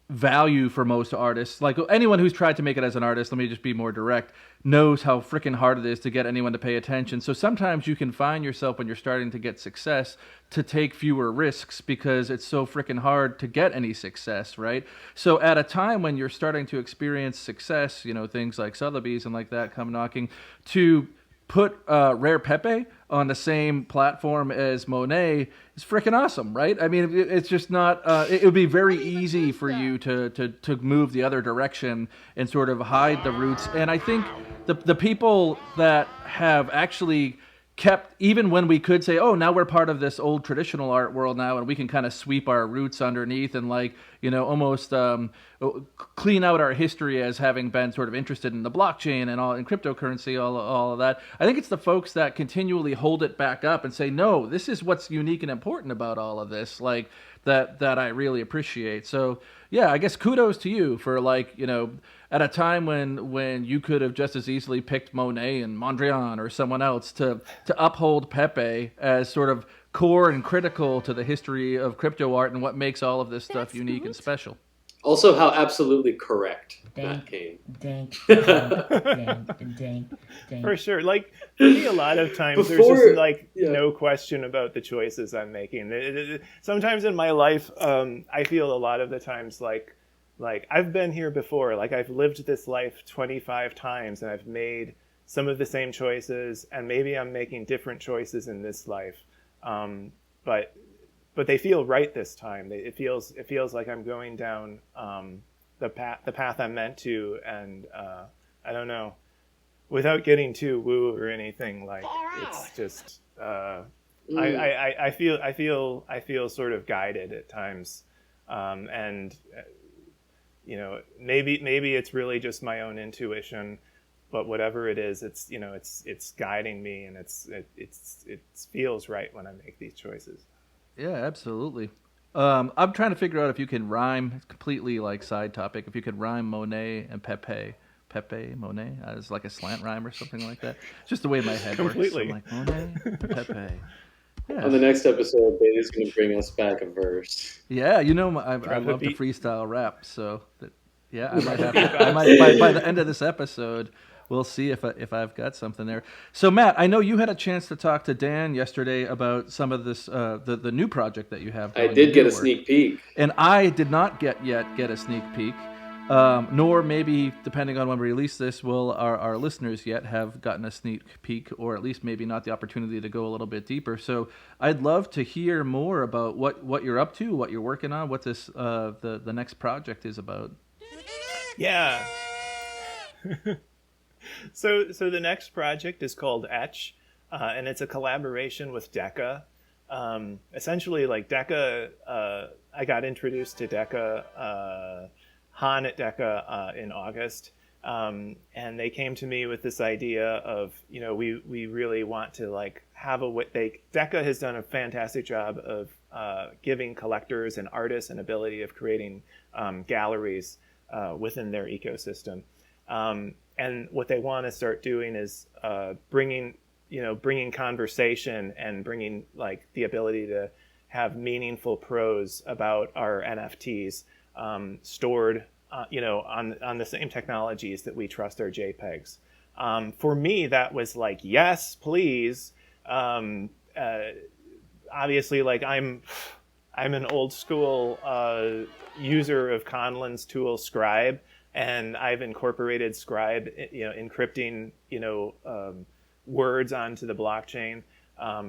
value for most artists. Like anyone who's tried to make it as an artist, let me just be more direct, knows how freaking hard it is to get anyone to pay attention. So sometimes you can find yourself when you're starting to get success to take fewer risks because it's so freaking hard to get any success, right? So at a time when you're starting to experience success, things like Sotheby's and like that come knocking, to put Rare Pepe on the same platform as Monet is freaking awesome, right? I mean, it's just not. It would be very easy for you to move the other direction and sort of hide the roots. And I think the people that have actually kept, even when we could say, oh, now we're part of this old traditional art world now, and we can kind of sweep our roots underneath and like, almost clean out our history as having been sort of interested in the blockchain and all in cryptocurrency, all of that. I think it's the folks that continually hold it back up and say, no, this is what's unique and important about all of this, like that I really appreciate. So yeah, I guess kudos to you for like, at a time when you could have just as easily picked Monet and Mondrian or someone else to uphold Pepe as sort of core and critical to the history of crypto art and what makes all of this stuff unique and special. Also, how absolutely correct Matt Kane. For sure. Like, for me, a lot of times there's just like no question about the choices I'm making. Sometimes in my life, I feel a lot of the times like I've been here before. Like, I've lived this life 25 times and I've made some of the same choices, and maybe I'm making different choices in this life. But they feel right this time. It feels like I'm going down the path I'm meant to, and I don't know, without getting too woo or anything. Like, it's just I feel sort of guided at times, and maybe it's really just my own intuition, but whatever it is, it's guiding me, and it feels right when I make these choices. Yeah, absolutely. I'm trying to figure out if you can rhyme, completely like side topic, if you could rhyme Monet and Pepe, Monet, as like a slant rhyme or something like that. It's just the way my head completely works. So I'm like, Monet, Pepe. Yeah. On the next episode, Bailey's going to bring us back a verse. Yeah, I love the freestyle rap, so I might have by the end of this episode, we'll see if I've got something there. So Matt, I know you had a chance to talk to Dan yesterday about some of this the new project that you have. I did get a sneak peek, and I did not get a sneak peek. Nor maybe, depending on when we release this, will our listeners yet have gotten a sneak peek, or at least maybe not the opportunity to go a little bit deeper. So I'd love to hear more about what you're up to, what you're working on, what this the next project is about. Yeah. So the next project is called Etch, and it's a collaboration with Deca. Essentially, like Deca, I got introduced to Deca, Han at Deca in August, and they came to me with this idea of, we really want to like have Deca has done a fantastic job of giving collectors and artists an ability of creating galleries within their ecosystem. And what they want to start doing is bringing conversation and bringing like the ability to have meaningful prose about our NFTs stored, on the same technologies that we trust our JPEGs. For me, that was like, yes, please. Obviously, like I'm an old school user of Conlin's tool Scribe. And I've incorporated Scribe, encrypting, words onto the blockchain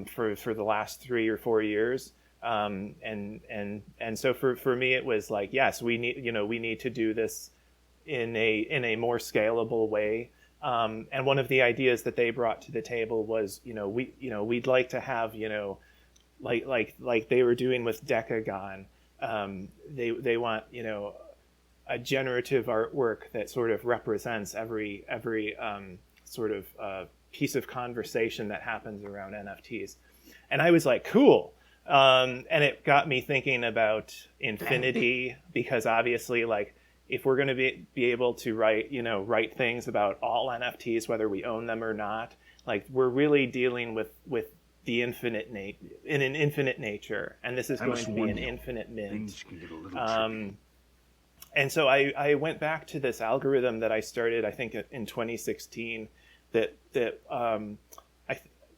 for the last 3 or 4 years. And so for me, it was like, yes, we need to do this in a more scalable way. And one of the ideas that they brought to the table was, we'd like to have, like they were doing with Decagon. They want, a generative artwork that sort of represents every sort of piece of conversation that happens around NFTs. And I was like, cool. And it got me thinking about infinity, because obviously, like, if we're going to be able to write things about all NFTs, whether we own them or not, like, we're really dealing with the infinite in an infinite nature. And this is going to be an infinite mint. And so I went back to this algorithm that I started, I think, in 2016, that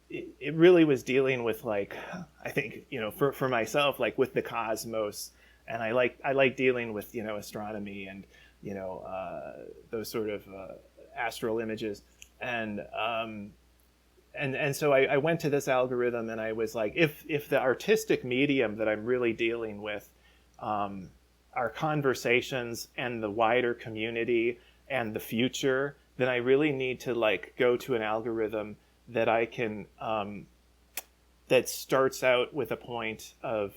it really was dealing with, like, I think, for myself, like with the cosmos, and I like dealing with, astronomy and, those sort of astral images. And so I went to this algorithm, and I was like, if the artistic medium that I'm really dealing with, our conversations and the wider community and the future, then I really need to like go to an algorithm that I can that starts out with a point of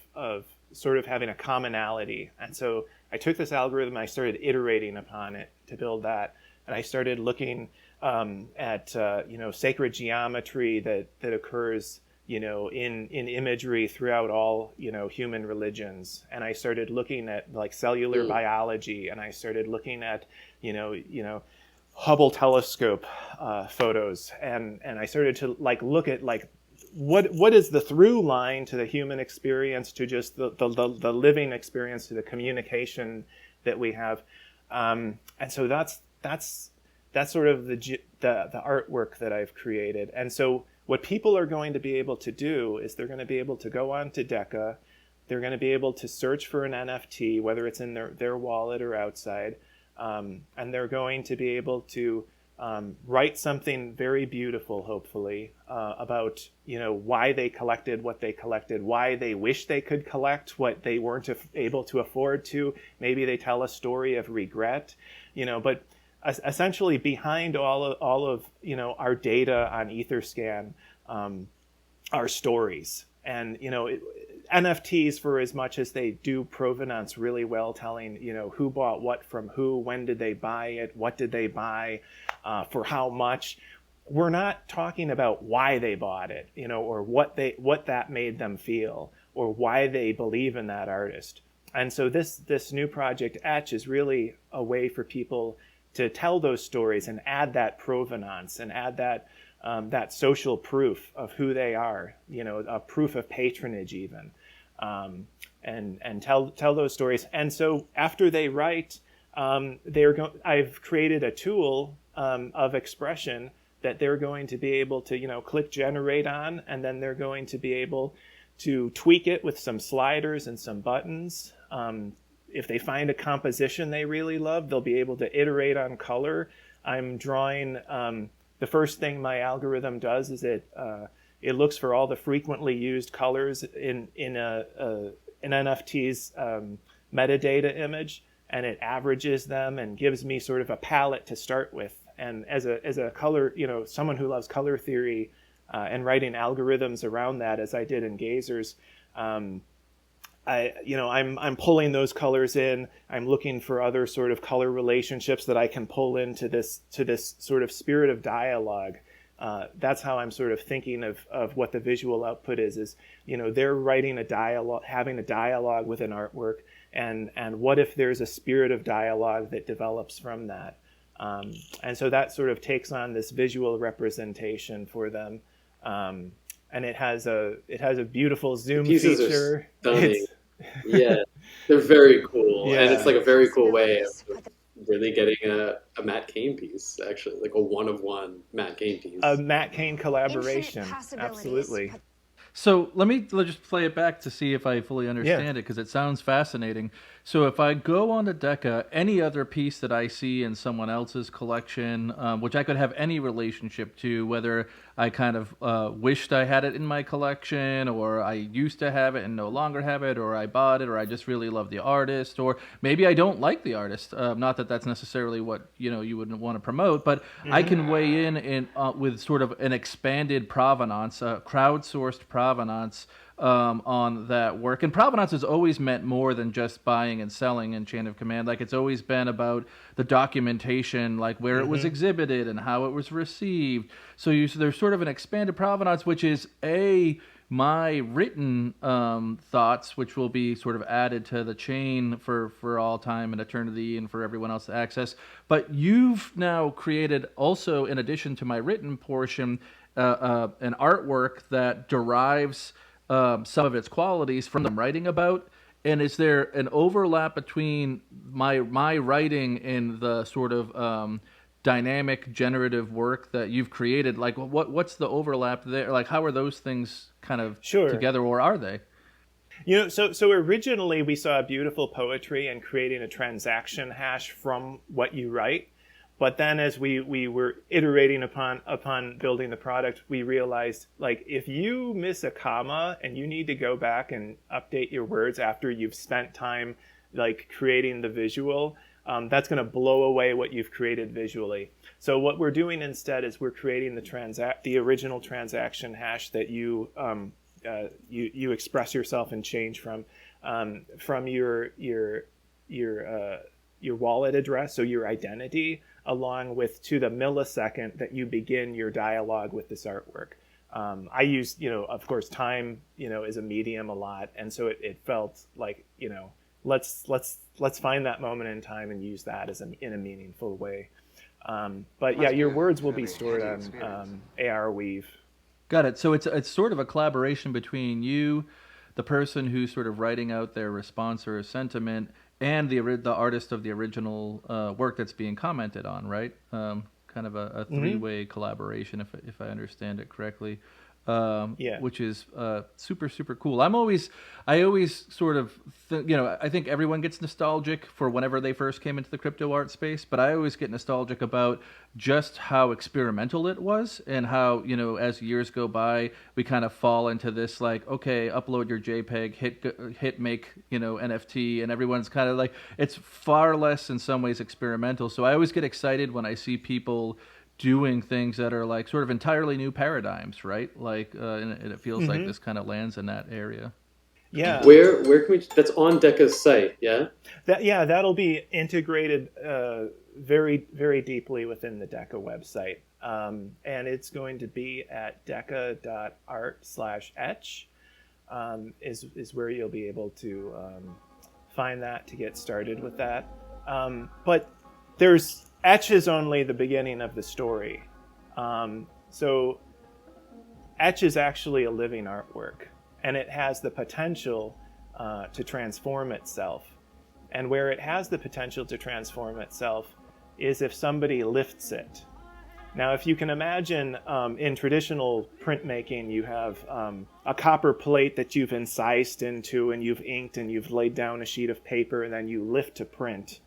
sort of having a commonality. And so I took this algorithm, I started iterating upon it to build that, and I started looking at sacred geometry that occurs in imagery throughout all, human religions. And I started looking at like cellular biology, and I started looking at, Hubble telescope photos. And I started to like look at like, what is the through line to the human experience, to just the living experience, to the communication that we have. And so that's sort of the artwork that I've created. And so what people are going to be able to do is they're going to be able to go on to Deca. They're going to be able to search for an NFT, whether it's in their wallet or outside. And they're going to be able to write something very beautiful, hopefully, about, why they collected what they collected, why they wish they could collect what they weren't able to afford to. Maybe they tell a story of regret, but essentially behind all of our data on Etherscan are stories. And NFTs, for as much as they do provenance really well, telling who bought what from who, when did they buy it, what did they buy, for how much, we're not talking about why they bought it, or what that made them feel, or why they believe in that artist. And so this new project, Etch, is really a way for people to tell those stories and add that provenance and add that social proof of who they are, a proof of patronage even, and tell those stories. And so after they write, I've created a tool of expression that they're going to be able to click generate on, and then they're going to be able to tweak it with some sliders and some buttons. if they find a composition they really love, they'll be able to iterate on color. I'm drawing, the first thing my algorithm does is it looks for all the frequently used colors in an NFT's metadata image, and it averages them and gives me sort of a palette to start with. And as a color, someone who loves color theory and writing algorithms around that, as I did in Gazers, I'm pulling those colors in. I'm looking for other sort of color relationships that I can pull into this sort of spirit of dialogue. That's how I'm sort of thinking of what the visual output is, they're writing a dialogue, having a dialogue with an artwork, and what if there's a spirit of dialogue that develops from that? And so that sort of takes on this visual representation for them. And it has a beautiful zoom feature. Yeah, they're very cool. Yeah. And it's like a very cool way of really getting a Matt Kane piece, actually, like a one-of-one Matt Kane piece. A Matt Kane collaboration, absolutely. So let's just play it back to see if I fully understand it, because it sounds fascinating. So if I go on to Deca, any other piece that I see in someone else's collection, which I could have any relationship to, whether I kind of wished I had it in my collection, or I used to have it and no longer have it, or I bought it, or I just really love the artist, or maybe I don't like the artist. Not that that's necessarily what you wouldn't want to promote, but I can weigh in with sort of an expanded provenance, crowdsourced provenance on that work. And provenance has always meant more than just buying and selling in Chain of Command. Like, it's always been about the documentation, like where it was exhibited and how it was received. So there's sort of an expanded provenance, which is my written thoughts, which will be sort of added to the chain for all time and eternity and for everyone else to access. But you've now created also, in addition to my written portion, an artwork that derives some of its qualities from them writing about. And is there an overlap between my writing and the sort of dynamic generative work that you've created? Like, what's the overlap there? Like, how are those things kind of together, or are they? So originally we saw beautiful poetry and creating a transaction hash from what you write. But then as we were iterating upon building the product, we realized, like, if you miss a comma and you need to go back and update your words after you've spent time, like, creating the visual, that's going to blow away what you've created visually. So what we're doing instead is we're creating the original transaction hash that you express yourself and change from your wallet address, so your identity, along with to the millisecond that you begin your dialogue with this artwork. I use, of course, time, as a medium a lot, and so it felt like, let's find that moment in time and use that in a meaningful way. But yeah, your words will be stored on AR Weave. Got it. So it's sort of a collaboration between you, the person who's sort of writing out their response or sentiment, and the artist of the original work that's being commented on, right? Kind of a three-way collaboration, if I understand it correctly. Which is super, super cool. I always sort of, I think everyone gets nostalgic for whenever they first came into the crypto art space, but I always get nostalgic about just how experimental it was, and how, as years go by, we kind of fall into this, like, okay, upload your JPEG, hit make, NFT, and everyone's kind of like, it's far less in some ways experimental. So I always get excited when I see people doing things that are like sort of entirely new paradigms, right? Like, and it feels like this kind of lands in that area. Yeah. Where can we? That's on Deca's site, yeah. That'll be integrated very, very deeply within the Deca website, and it's going to be at deca.art/etch. Is where you'll be able to find that to get started with that. But Etch is only the beginning of the story. So Etch is actually a living artwork, and it has the potential to transform itself. And where it has the potential to transform itself is if somebody lifts it. Now, if you can imagine, in traditional printmaking, you have a copper plate that you've incised into, and you've inked, and you've laid down a sheet of paper, and then you lift to print.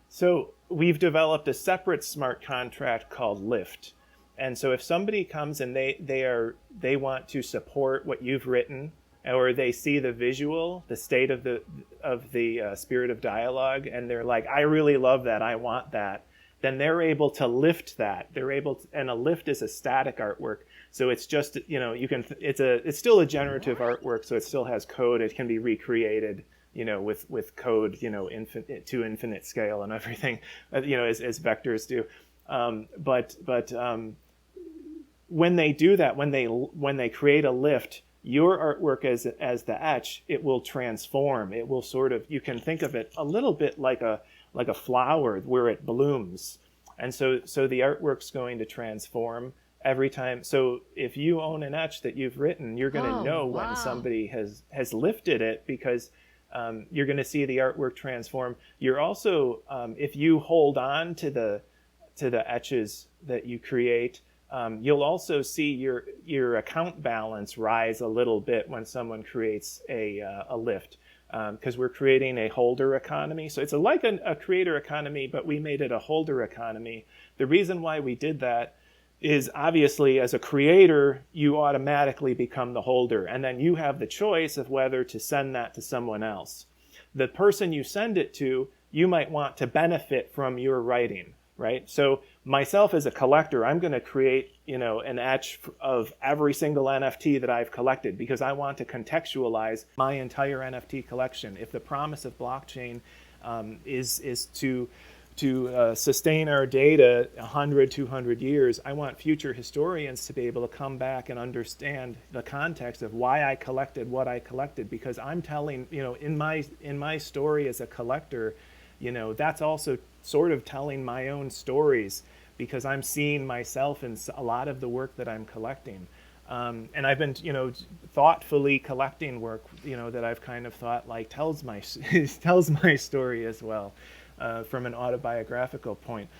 So we've developed a separate smart contract called lift. And so if somebody comes and they want to support what you've written, or they see the visual, the state of the spirit of dialogue, and they're like, I really love that, I want that, then they're able to lift that. They're able to, and a lift is a static artwork. So it's just, it's still a generative artwork, so it still has code. It can be recreated, with code, infinite to infinite scale and everything, as vectors do. But when they do that, when they create a lift, your artwork as the etch, it will transform. It will sort of, you can think of it a little bit like a flower where it blooms. And so the artwork's going to transform every time. So if you own an etch that you've written, you're going to know when somebody has lifted it, because you're going to see the artwork transform. You're also, if you hold on to the etches that you create, you'll also see your account balance rise a little bit when someone creates a lift, because we're creating a holder economy. So it's like a creator economy, but we made it a holder economy. The reason why we did that is obviously, as a creator, you automatically become the holder, and then you have the choice of whether to send that to someone else. The person you send it to, you might want to benefit from your writing, right? So myself as a collector, I'm going to create, an etch of every single NFT that I've collected, because I want to contextualize my entire NFT collection. If the promise of blockchain is to sustain our data 100, 200 years, I want future historians to be able to come back and understand the context of why I collected what I collected, because I'm telling, in my story as a collector, that's also sort of telling my own stories, because I'm seeing myself in a lot of the work that I'm collecting. And I've been, thoughtfully collecting work, that I've kind of thought like tells my story as well, from an autobiographical point.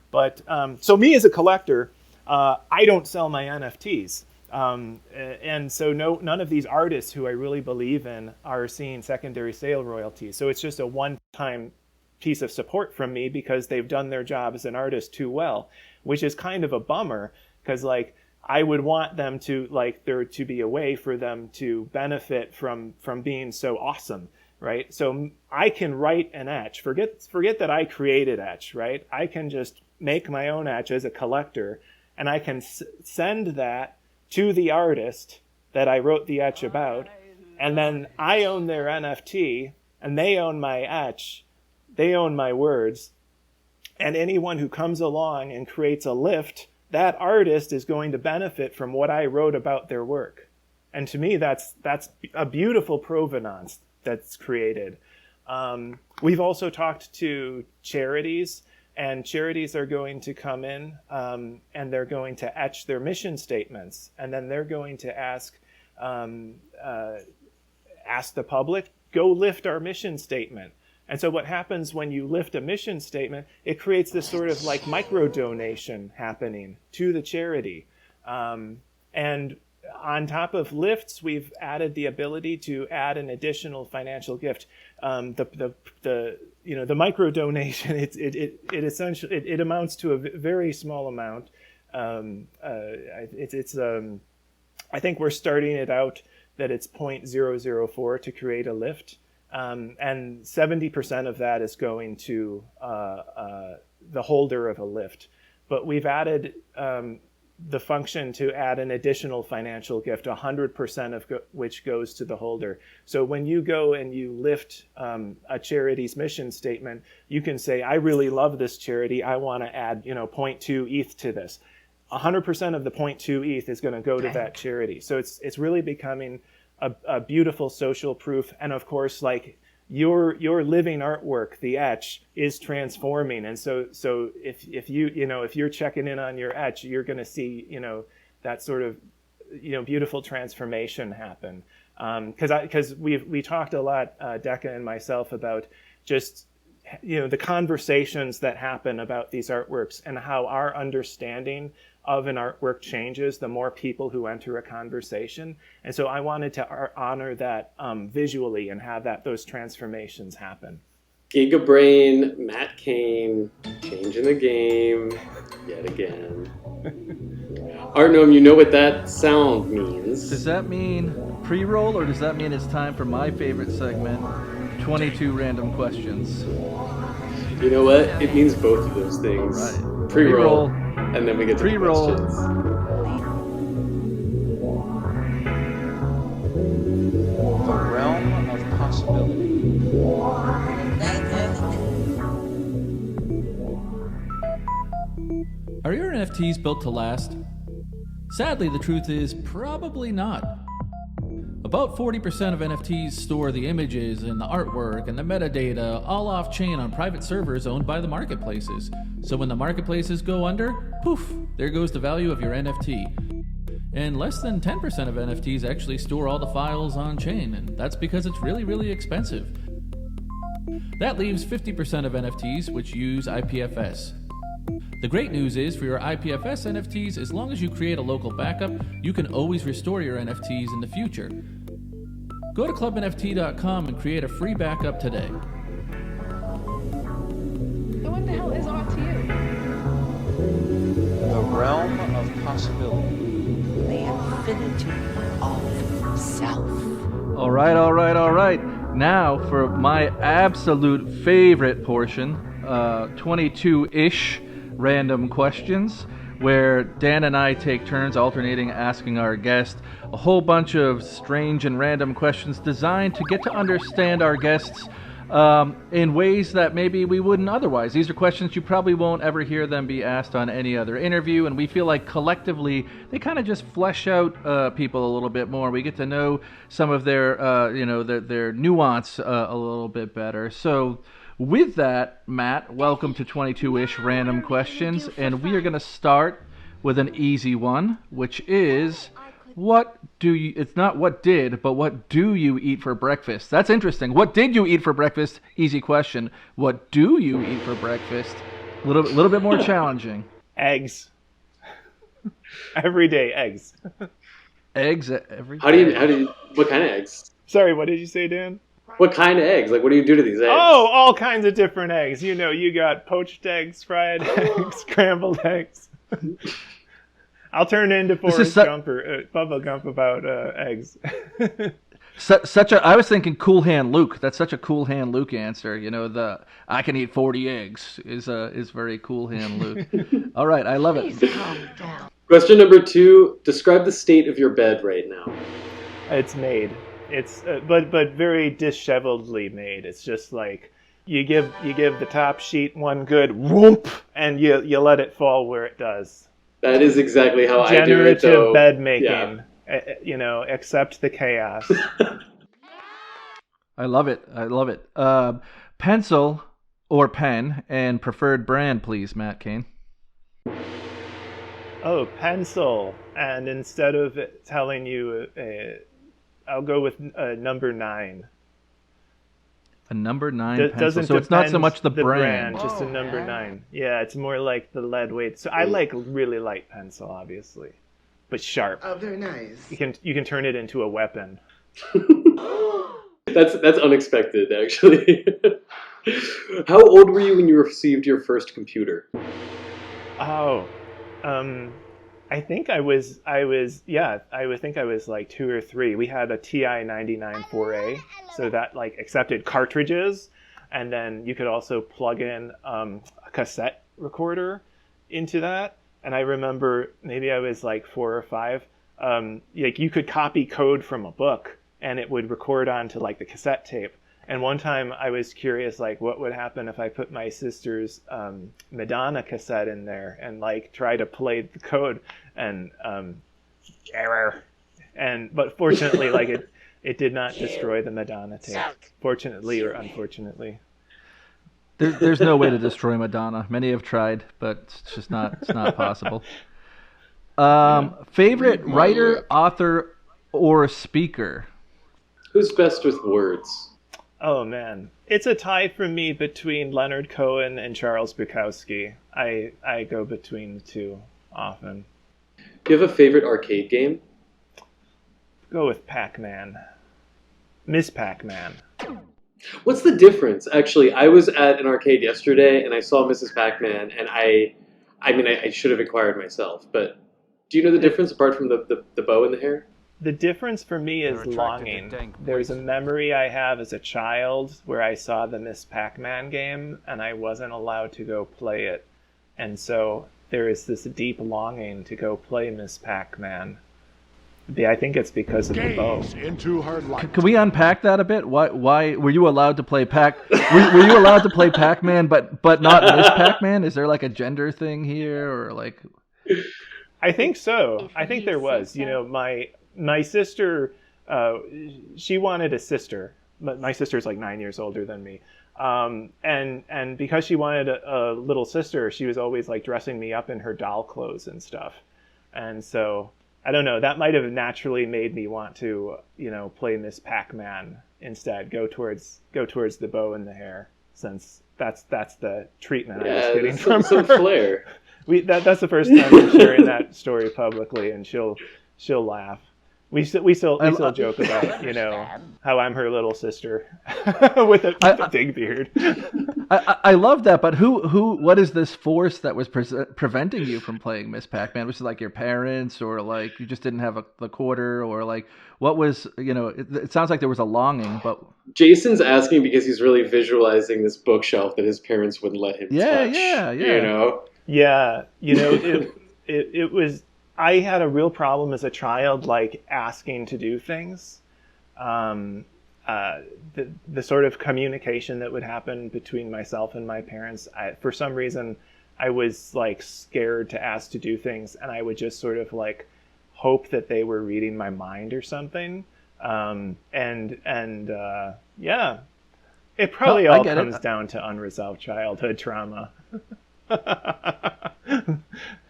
But so me as a collector, I don't sell my NFTs. And so none of these artists who I really believe in are seeing secondary sale royalties. So it's just a one-time piece of support from me, because they've done their job as an artist too well, which is kind of a bummer, because I would want them to, there to be a way for them to benefit from being so awesome, right? So I can write an etch. Forget that I created etch, right? I can just make my own etch as a collector, and I can send that to the artist that I wrote the etch about, and then I own their NFT, and they own my etch. They own my words, and anyone who comes along and creates a lift, that artist is going to benefit from what I wrote about their work. And to me, that's a beautiful provenance that's created. We've also talked to charities, and charities are going to come in, and they're going to etch their mission statements, and then they're going to ask the public, go lift our mission statement. And so what happens when you lift a mission statement, it creates this sort of micro donation happening to the charity. And on top of lifts, we've added the ability to add an additional financial gift. The micro donation, it essentially it amounts to a very small amount. I think we're starting it out that it's 0.004 to create a lift. And 70% of that is going to the holder of a lift. But we've added the function to add an additional financial gift, 100% of which goes to the holder. So when you go and you lift a charity's mission statement, you can say, I really love this charity. I want to add 0.2 ETH to this. 100% of the 0.2 ETH is going to go to that charity. So it's really becoming a beautiful social proof. And of course, your living artwork, the etch, is transforming. And so if you're checking in on your etch, you're going to see that sort of beautiful transformation happen. Because we talked a lot, Decca and myself, about just the conversations that happen about these artworks and how our understanding of an artwork changes the more people who enter a conversation. And so I wanted to honor that visually and have those transformations happen. Giga Brain, Matt Kane, changing the game yet again. Artgnome, you know what that sound means. Does that mean pre-roll, or does that mean it's time for my favorite segment, 22 random questions? You know what? It means both of those things. All right. Pre-roll, and then we get to the questions. The realm of possibility. Are your NFTs built to last? Sadly, the truth is probably not. About 40% of NFTs store the images and the artwork and the metadata all off-chain on private servers owned by the marketplaces. So when the marketplaces go under, poof, there goes the value of your NFT. And less than 10% of NFTs actually store all the files on-chain, and that's because it's really, really expensive. That leaves 50% of NFTs which use IPFS. The great news is, for your IPFS NFTs, as long as you create a local backup, you can always restore your NFTs in the future. Go to clubnft.com and create a free backup today. So what the hell is art to you? The realm of possibility. The infinity of self. All right. Now for my absolute favorite portion, 22-ish random questions, where Dan and I take turns alternating asking our guest a whole bunch of strange and random questions designed to get to understand our guests in ways that maybe we wouldn't otherwise. These are questions you probably won't ever hear them be asked on any other interview, and we feel like collectively they kind of just flesh out people a little bit more. We get to know some of their their nuance a little bit better. So with that, Matt, welcome to 22-ish random questions, and we are going to start with an easy one, which is, it's not what did, but what do you eat for breakfast? That's interesting. What did you eat for breakfast? Easy question. What do you eat for breakfast? A little bit more challenging. Eggs. Every day, eggs. Eggs every day. How do you, what kind of eggs? Sorry, what did you say, Dan? What kind of eggs? Like, what do you do to these eggs? Oh, all kinds of different eggs. You got poached eggs, fried eggs, scrambled eggs. I'll turn into Forrest Gump or Bubba Gump about eggs. I was thinking Cool Hand Luke. That's such a Cool Hand Luke answer. I can eat 40 eggs is very Cool Hand Luke. All right, I love it. Question number 2, describe the state of your bed right now. It's made. It's but very disheveledly made. It's just like you give the top sheet one good whoop, and you let it fall where it does. That is exactly how I do it. Generative bed making. Yeah. Accept the chaos. I love it. Pencil or pen, and preferred brand, please, Matt Kane. Oh, pencil. And instead of telling you I'll go with number 9. A number 9 pencil. So it's not so much the brand. Just a number 9. Yeah, it's more like the lead weight. So I like really light pencil, obviously, but sharp. Oh, very nice. You can turn it into a weapon. That's unexpected, actually. How old were you when you received your first computer? Oh, I think I was like 2 or 3. We had a TI 99 4A, so that like accepted cartridges, and then you could also plug in a cassette recorder into that. And I remember maybe I was like 4 or 5. Like you could copy code from a book, and it would record onto like the cassette tape. And one time I was curious, like, what would happen if I put my sister's Madonna cassette in there and like try to play the code, and error. But fortunately, like it did not destroy the Madonna tape. Fortunately or unfortunately. There's no way to destroy Madonna. Many have tried, but it's just not possible. Favorite writer, author, or speaker? Who's best with words? Oh man, it's a tie for me between Leonard Cohen and Charles Bukowski. I go between the two often. Do you have a favorite arcade game? Go with Pac-Man. Miss Pac-Man. What's the difference? Actually, I was at an arcade yesterday and I saw Mrs. Pac-Man, and I mean, I should have inquired myself, but do you know the difference apart from the bow in the hair? The difference for me is longing. There's a memory I have as a child where I saw the Miss Pac-Man game and I wasn't allowed to go play it. And so there is this deep longing to go play Miss Pac-Man. I think it's because of the bow. Into her light. Can we unpack that a bit? Why were you allowed to play were you allowed to play Pac-Man but not Miss Pac-Man? Is there like a gender thing here, or like? I think so. I think there was. You know, my sister, she wanted a sister. My sister's like 9 years older than me. And because she wanted a little sister, she was always like dressing me up in her doll clothes and stuff. And so, I don't know, that might have naturally made me want to, you know, play Miss Pac-Man instead, go towards the bow and the hair, since that's the treatment I was getting from some her. flair. That's the first time I'm sharing that story publicly, and she'll laugh. We still joke about, you know, how I'm her little sister with a big beard. I love that, but what is this force that was preventing you from playing Miss Pac-Man? Was it like your parents, or like you just didn't have the quarter, or like what was, you know? It sounds like there was a longing, but Jason's asking because he's really visualizing this bookshelf that his parents wouldn't let him touch. Yeah. You know. Yeah, you know, it was. I had a real problem as a child, like asking to do things. The sort of communication that would happen between myself and my parents, for some reason, I was like scared to ask to do things, and I would just sort of like hope that they were reading my mind or something. Yeah, it probably all comes down to unresolved childhood trauma.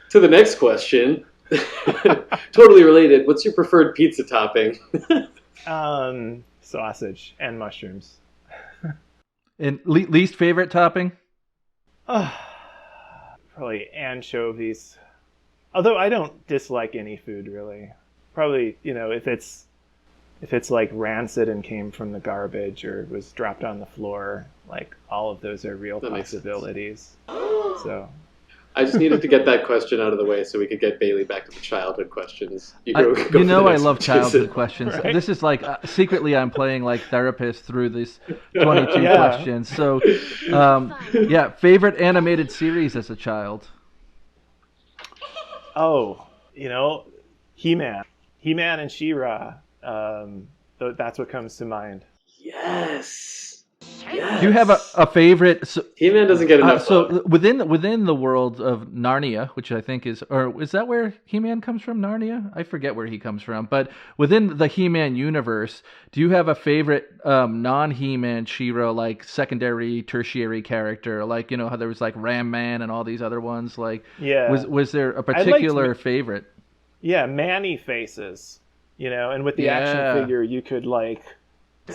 To the next question. Totally related. What's your preferred pizza topping? Sausage and mushrooms. And least favorite topping? Probably anchovies. Although I don't dislike any food really. Probably, you know, if it's like rancid and came from the garbage or was dropped on the floor, like all of those are real possibilities. So I just needed to get that question out of the way so we could get Bailey back to the childhood questions. I love childhood questions. Right? This is like secretly I'm playing like therapist through these 22 questions. So, favorite animated series as a child? Oh, you know, He-Man and She-Ra. That's what comes to mind. Yes. Do you have a favorite? He-Man doesn't get enough. So within the world of Narnia, which I think is that where He-Man comes from? Narnia? I forget where he comes from. But within the He-Man universe, do you have a favorite non-He-Man She-Ra, like secondary, tertiary character? Like, you know how there was like Ram Man and all these other ones. Like, was there a particular favorite? Yeah, Manny faces. You know, and with the action figure, you could like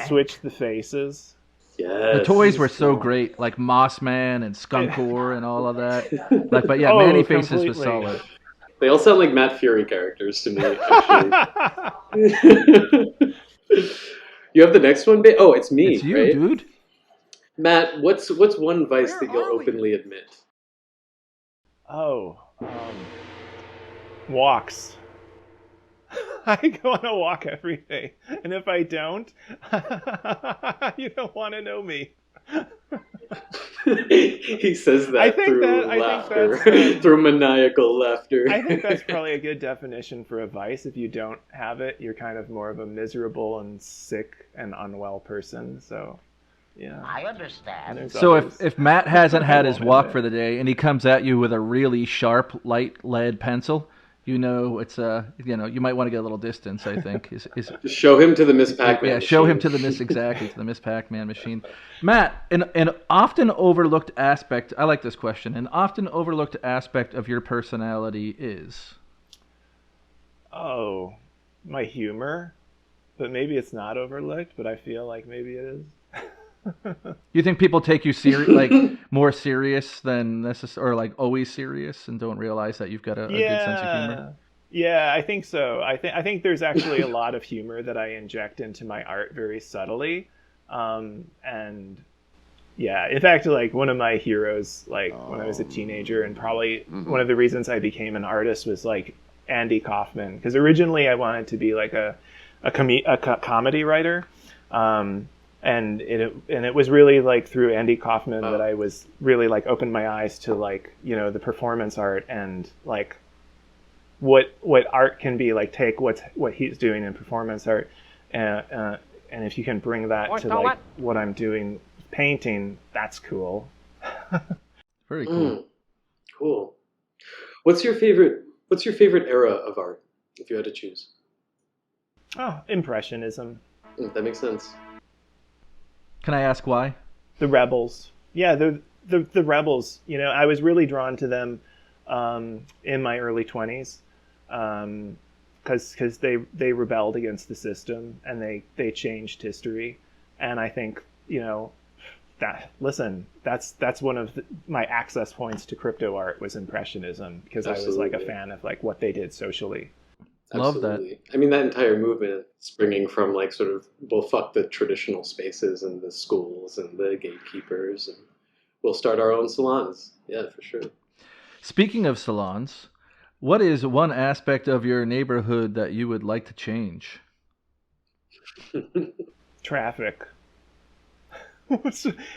switch the faces. Yes. The toys were so great, like Moss Man and Skunkor and all of that. Like, but yeah, Manny Faces was solid. They all sound like Matt Fury characters to me, actually. You have the next one, babe? Oh, it's me, it's you, right? Dude. Matt, what's one vice that you'll openly admit? Walks. I go on a walk every day, and if I don't, you don't want to know me. He says that through laughter, through maniacal laughter. I think that's probably a good definition for a vice. If you don't have it, you're kind of more of a miserable and sick and unwell person. So, yeah. I understand. So if Matt hasn't had his walk for the day and he comes at you with a really sharp, light lead pencil, you know it's you might want to get a little distance. I think is show him to the Miss Pac-Man. Yeah, show him to the Miss to the Miss Pac-Man machine. Matt, an often overlooked aspect. I like this question. An often overlooked aspect of your personality is. Oh, my humor, but maybe it's not overlooked. But I feel like maybe it is. You think people take you like more serious than necessary, or like always serious, and don't realize that you've got a good sense of humor? Yeah, I think so. I think there's actually a lot of humor that I inject into my art very subtly, and yeah, in fact, like one of my heroes, like when I was a teenager, and probably one of the reasons I became an artist was like Andy Kaufman, because originally I wanted to be like a comedy writer, and it was really like through Andy Kaufman that I was really like opened my eyes to like, you know, the performance art and like what art can be, like take what he's doing in performance art, and if you can bring that to like what I'm doing painting, that's cool. Very cool. Cool. What's your favorite era of art, if you had to choose? Oh, Impressionism. That makes sense. Can I ask why? The Rebels. Yeah, the Rebels. You know, I was really drawn to them in my early 20s because they rebelled against the system, and they changed history. And I think, you know, that's one of my access points to crypto art was Impressionism, because I was like a fan of like what they did socially. Love that. I mean, that entire movement springing from like sort of, well, fuck the traditional spaces and the schools and the gatekeepers, and we'll start our own salons. Yeah, for sure. Speaking of salons, what is one aspect of your neighborhood that you would like to change? Traffic.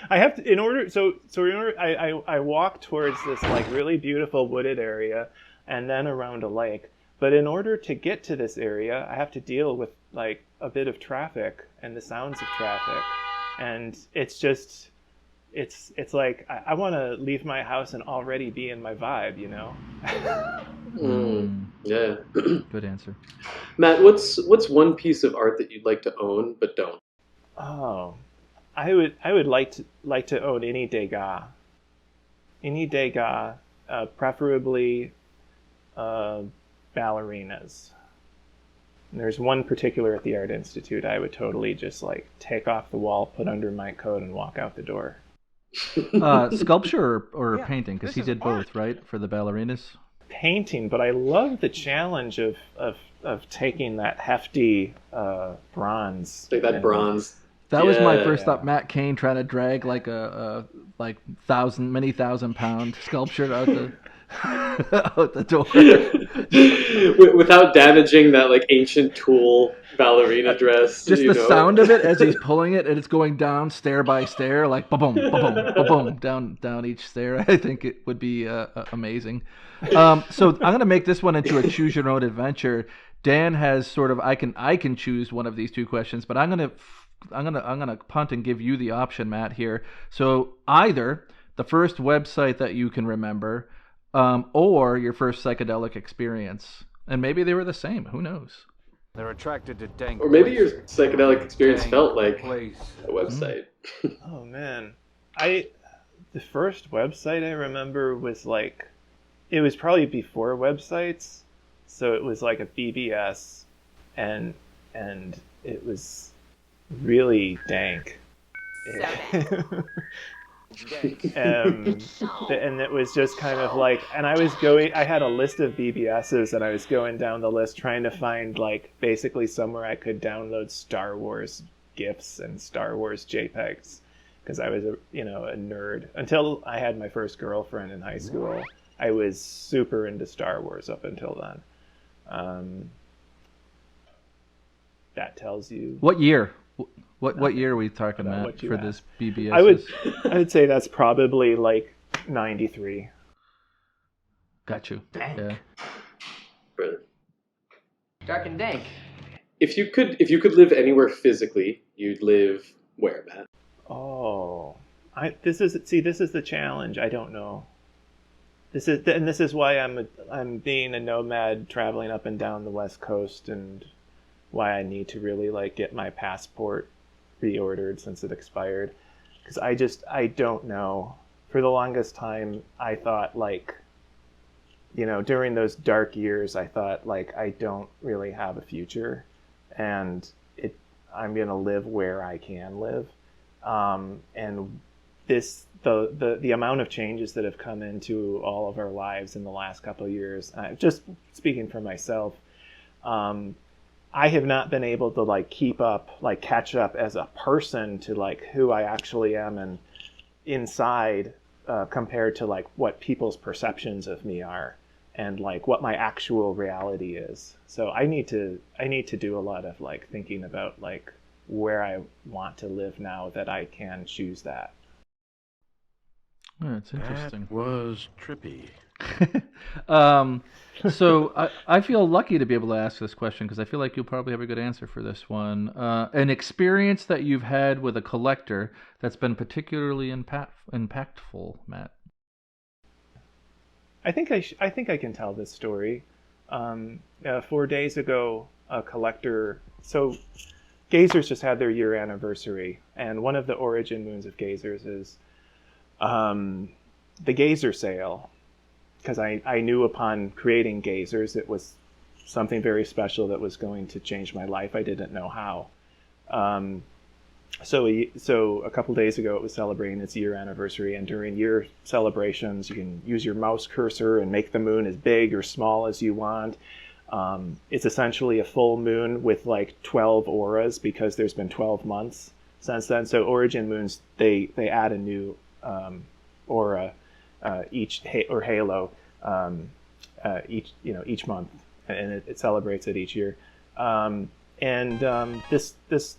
I have to, in order I walk towards this like really beautiful wooded area and then around a lake. But in order to get to this area, I have to deal with like a bit of traffic and the sounds of traffic. And it's just, it's like, I want to leave my house and already be in my vibe, you know? Yeah. Good answer. Matt, what's one piece of art that you'd like to own but don't? Oh, I would like to own any Degas. Any Degas, preferably ballerinas. And there's one particular at the Art Institute I would totally just like take off the wall, put under my coat, and walk out the door. Sculpture or painting? Because he did both, right? For the ballerinas? Painting, but I love the challenge of taking that hefty bronze. Like that bronze. That was my first thought. Matt Kane trying to drag like a many thousand pound sculpture out the door without damaging that like ancient tool ballerina dress. Just the sound of it as he's pulling it, and it's going down stair by stair, like ba-boom, ba-boom, ba-boom, down each stair. I think it would be amazing. So I'm gonna make this one into a choose your own adventure. Dan has sort of I can choose one of these two questions, but I'm gonna punt and give you the option, Matt, here. So either the first website that you can remember, or your first psychedelic experience, and maybe they were the same. Who knows? They're attracted to dank. Or maybe your psychedelic experience felt like place. a website. Oh man, the first website I remember was like, it was probably before websites, so it was like a BBS, and it was really dank. And it was just kind of like, and I had a list of BBSs, and I was going down the list trying to find like basically somewhere I could download Star Wars GIFs and Star Wars JPEGs, because I was a nerd until I had my first girlfriend in high school. I was super into Star Wars up until then. That tells you what year. What year are we talking about for this BBS? I would say that's probably like 93. Got you. Dank. Yeah. Brilliant. Dark and dank. If you could live anywhere physically, you'd live where, Matt? Oh, this is the challenge. I don't know. This is why I'm being a nomad, traveling up and down the West Coast, and why I need to really like get my passport reordered since it expired, because I don't know. For the longest time I thought like, during those dark years I thought like I don't really have a future, and I'm gonna live where I can live, And the amount of changes that have come into all of our lives in the last couple of years, just speaking for myself, I have not been able to like catch up as a person to like who I actually am and inside compared to like what people's perceptions of me are and like what my actual reality is. So I need to do a lot of like thinking about like where I want to live now that I can choose that. Oh, that's interesting. That was trippy. So I feel lucky to be able to ask this question because I feel like you'll probably have a good answer for this one. An experience that you've had with a collector that's been particularly impactful, Matt. I think I can tell this story. 4 days ago, a collector. So Gazers just had their year anniversary, and one of the origin moons of Gazers is the Gazer sale. Because I knew upon creating Gazers it was something very special that was going to change my life. I didn't know how. So a couple days ago it was celebrating its year anniversary, and during year celebrations you can use your mouse cursor and make the moon as big or small as you want. It's essentially a full moon with like 12 auras because there's been 12 months since then. So origin moons, they add a new aura each halo each month, and it celebrates it each year. This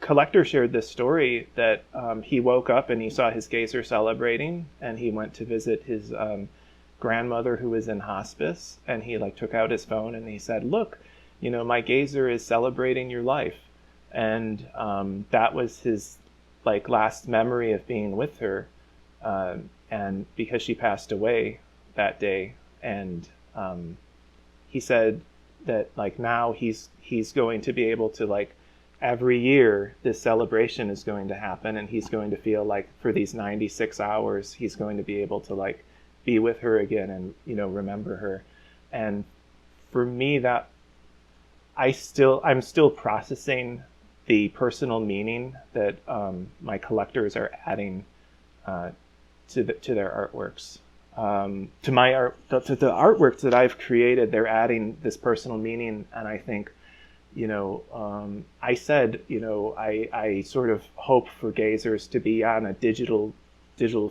collector shared this story that he woke up and he saw his Gazer celebrating, and he went to visit his grandmother who was in hospice, and he like took out his phone and he said, "Look, my Gazer is celebrating your life," and that was his like last memory of being with her. And because she passed away that day, and he said that like now he's going to be able to like every year this celebration is going to happen, and he's going to feel like for these 96 hours he's going to be able to like be with her again and remember her. And for me, that I'm still processing the personal meaning that my collectors are adding to their artworks. To my art, to the artworks that I've created, they're adding this personal meaning, and I think, I said, I sort of hope for Gazers to be on a digital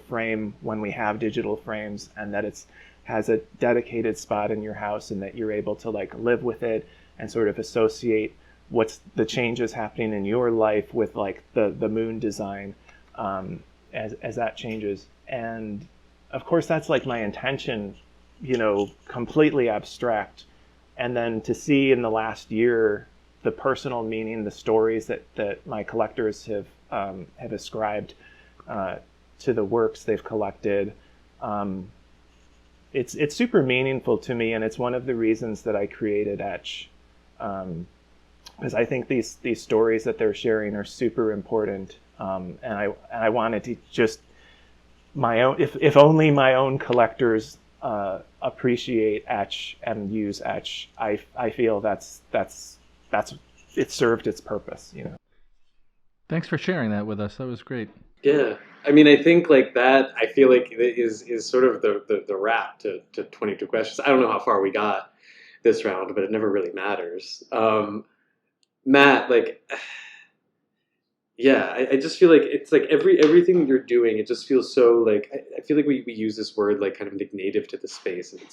frame when we have digital frames, and that it's has a dedicated spot in your house, and that you're able to like live with it and sort of associate what's the changes happening in your life with like the moon design as that changes. And of course that's like my intention, completely abstract. And then to see in the last year the personal meaning, the stories that my collectors have ascribed to the works they've collected, it's super meaningful to me, and it's one of the reasons that I created Etch, because I think these stories that they're sharing are super important, and I wanted to just my own, if only my own collectors appreciate Etch and use Etch, I feel that's it served its purpose, Thanks for sharing that with us. That was great. Yeah, I mean, I think like that, I feel like is sort of the wrap to 22 questions. I don't know how far we got this round, but it never really matters. Matt, like, yeah, I just feel like it's like everything you're doing, it just feels so like, I feel like we use this word like kind of like native to the space, and it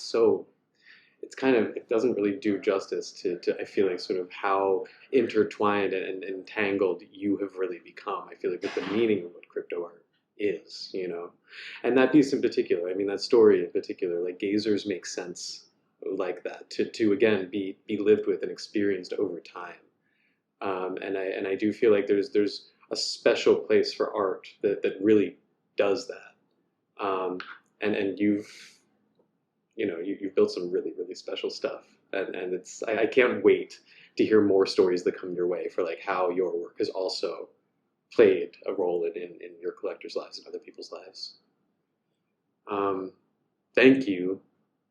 doesn't really do justice to I feel like sort of how intertwined and entangled you have really become. I feel like with the meaning of what Cryptoart is, and that piece in particular, I mean, that story in particular, like Gazers make sense like that to again be lived with and experienced over time. And I do feel like there's a special place for art that really does that. And you've built some really, really special stuff, and it's I can't wait to hear more stories that come your way for like how your work has also played a role in your collectors' lives and other people's lives. Thank you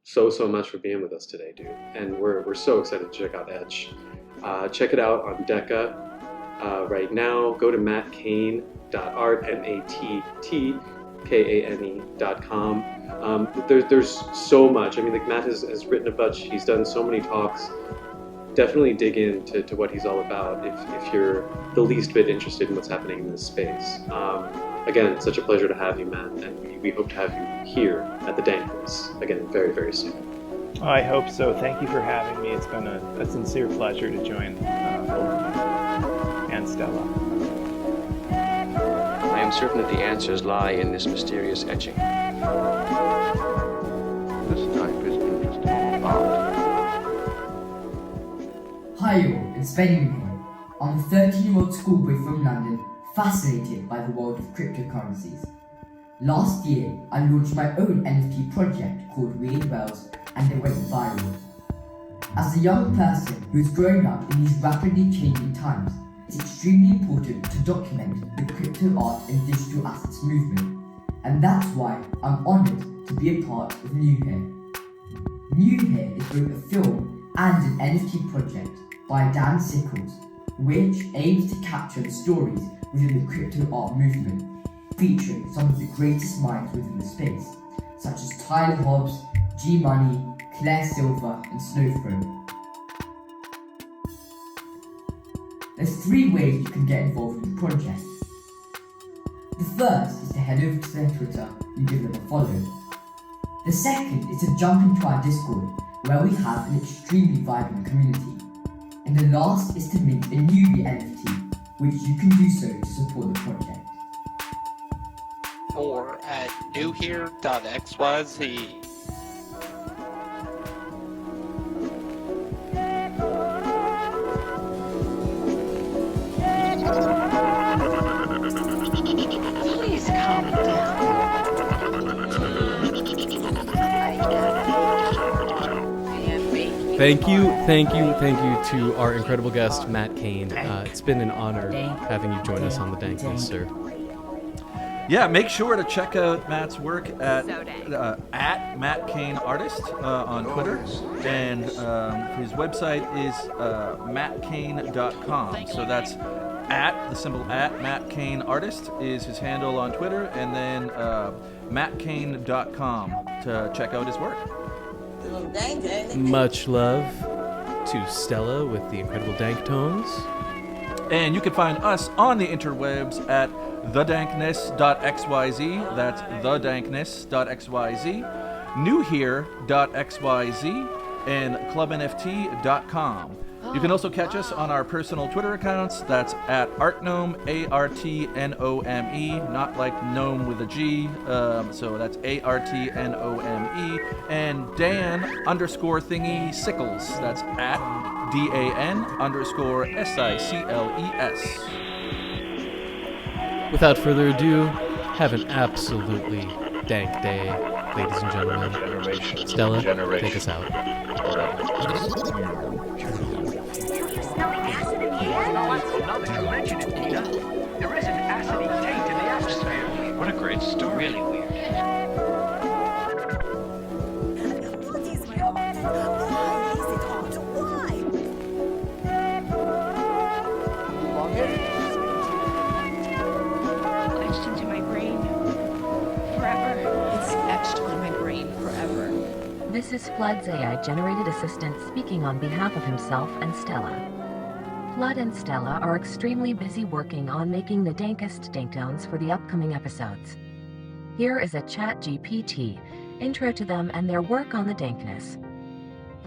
so much for being with us today, dude. And we're so excited to check out Etch. Check it out on Deca right now. Go to Matt Kane matt.art, MATTKANE.com. There's so much. I mean, like Matt has written a bunch. He's done so many talks. Definitely dig into what he's all about if you're the least bit interested in what's happening in this space. Again, it's such a pleasure to have you, Matt, and we hope to have you here at the Dankness again very, very soon. Oh, I hope so. Thank you for having me. It's been a sincere pleasure to join both and Stella. I am certain that the answers lie in this mysterious etching. This type is interesting art. Hi all, it's Benjamin here. I'm a 13-year-old schoolboy from London, fascinated by the world of cryptocurrencies. Last year, I launched my own NFT project called Weird Wells, and it went viral. As a young person who's grown up in these rapidly changing times, it's extremely important to document the crypto art and digital assets movement, and that's why I'm honoured to be a part of New Here. New Here is both a film and an NFT project by Dan Sickles, which aims to capture the stories within the crypto art movement, featuring some of the greatest minds within the space, such as Tyler Hobbs, G Money, Claire Silver, and Snowthrow. There's 3 ways you can get involved with the project. The first is to head over to their Twitter and give them a follow. The second is to jump into our Discord, where we have an extremely vibrant community. And the last is to mint a newbie NFT, which you can do so to support the project. Or at newhere.xyz. Please calm down. Thank you to our incredible guest, Matt Kane. It's been an honor having you join us on the Dankness, sir. Yeah, make sure to check out Matt's work at Matt Kane Artist on Twitter, and his website is mattkane.com. So that's the symbol Matt Kane Artist is his handle on Twitter, and then mattkane.com to check out his work. Much love to Stella with the incredible dank tones. And you can find us on the interwebs at thedankness.xyz, that's thedankness.xyz, newhere.xyz, and clubnft.com. You can also catch us on our personal Twitter accounts. That's at Artnome, ARTNOME, not like gnome with a G. So that's ARTNOME. And Dan_thingy Sickles. That's at DAN_SICLES. Without further ado, have an absolutely dank day, ladies and gentlemen. Stella, take us out. Now that you mention it, Peter, there is an acidy taint in the atmosphere. What a great story. Really weird. Etched into my brain forever. It's etched on my brain forever. This is Flood's AI-generated assistant speaking on behalf of himself and Stella. Flood and Stella are extremely busy working on making the dankest danktones for the upcoming episodes. Here is a ChatGPT intro to them and their work on the dankness.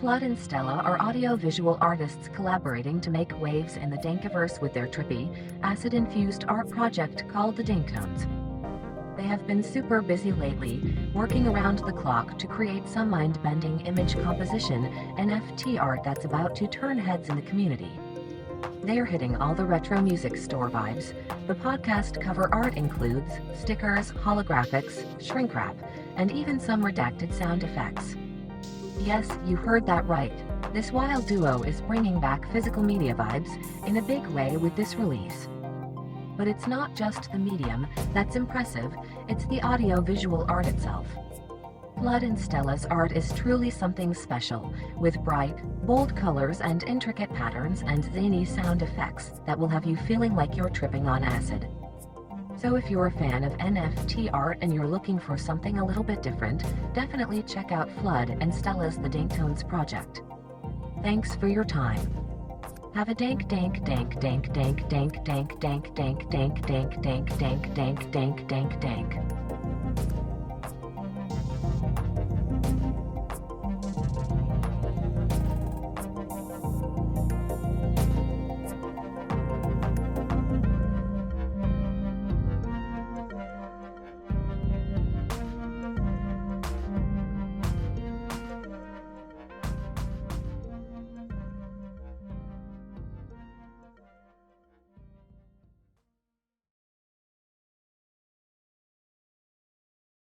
Flood and Stella are audio-visual artists collaborating to make waves in the dankiverse with their trippy, acid-infused art project called the Danktones. They have been super busy lately, working around the clock to create some mind-bending image composition NFT art that's about to turn heads in the community. They're hitting all the retro music store vibes. The podcast cover art includes stickers, holographics, shrink wrap, and even some redacted sound effects. Yes, you heard that right. This wild duo is bringing back physical media vibes in a big way with this release. But it's not just the medium that's impressive, it's the audio-visual art itself. Flood and Stella's art is truly something special, with bright, bold colors and intricate patterns and zany sound effects that will have you feeling like you're tripping on acid. So if you're a fan of NFT art and you're looking for something a little bit different, definitely check out Flood and Stella's The Danktones project. Thanks for your time. Have a dank dank dank dank dank dank dank dank dank dank dank dank dank dank dank dank dank.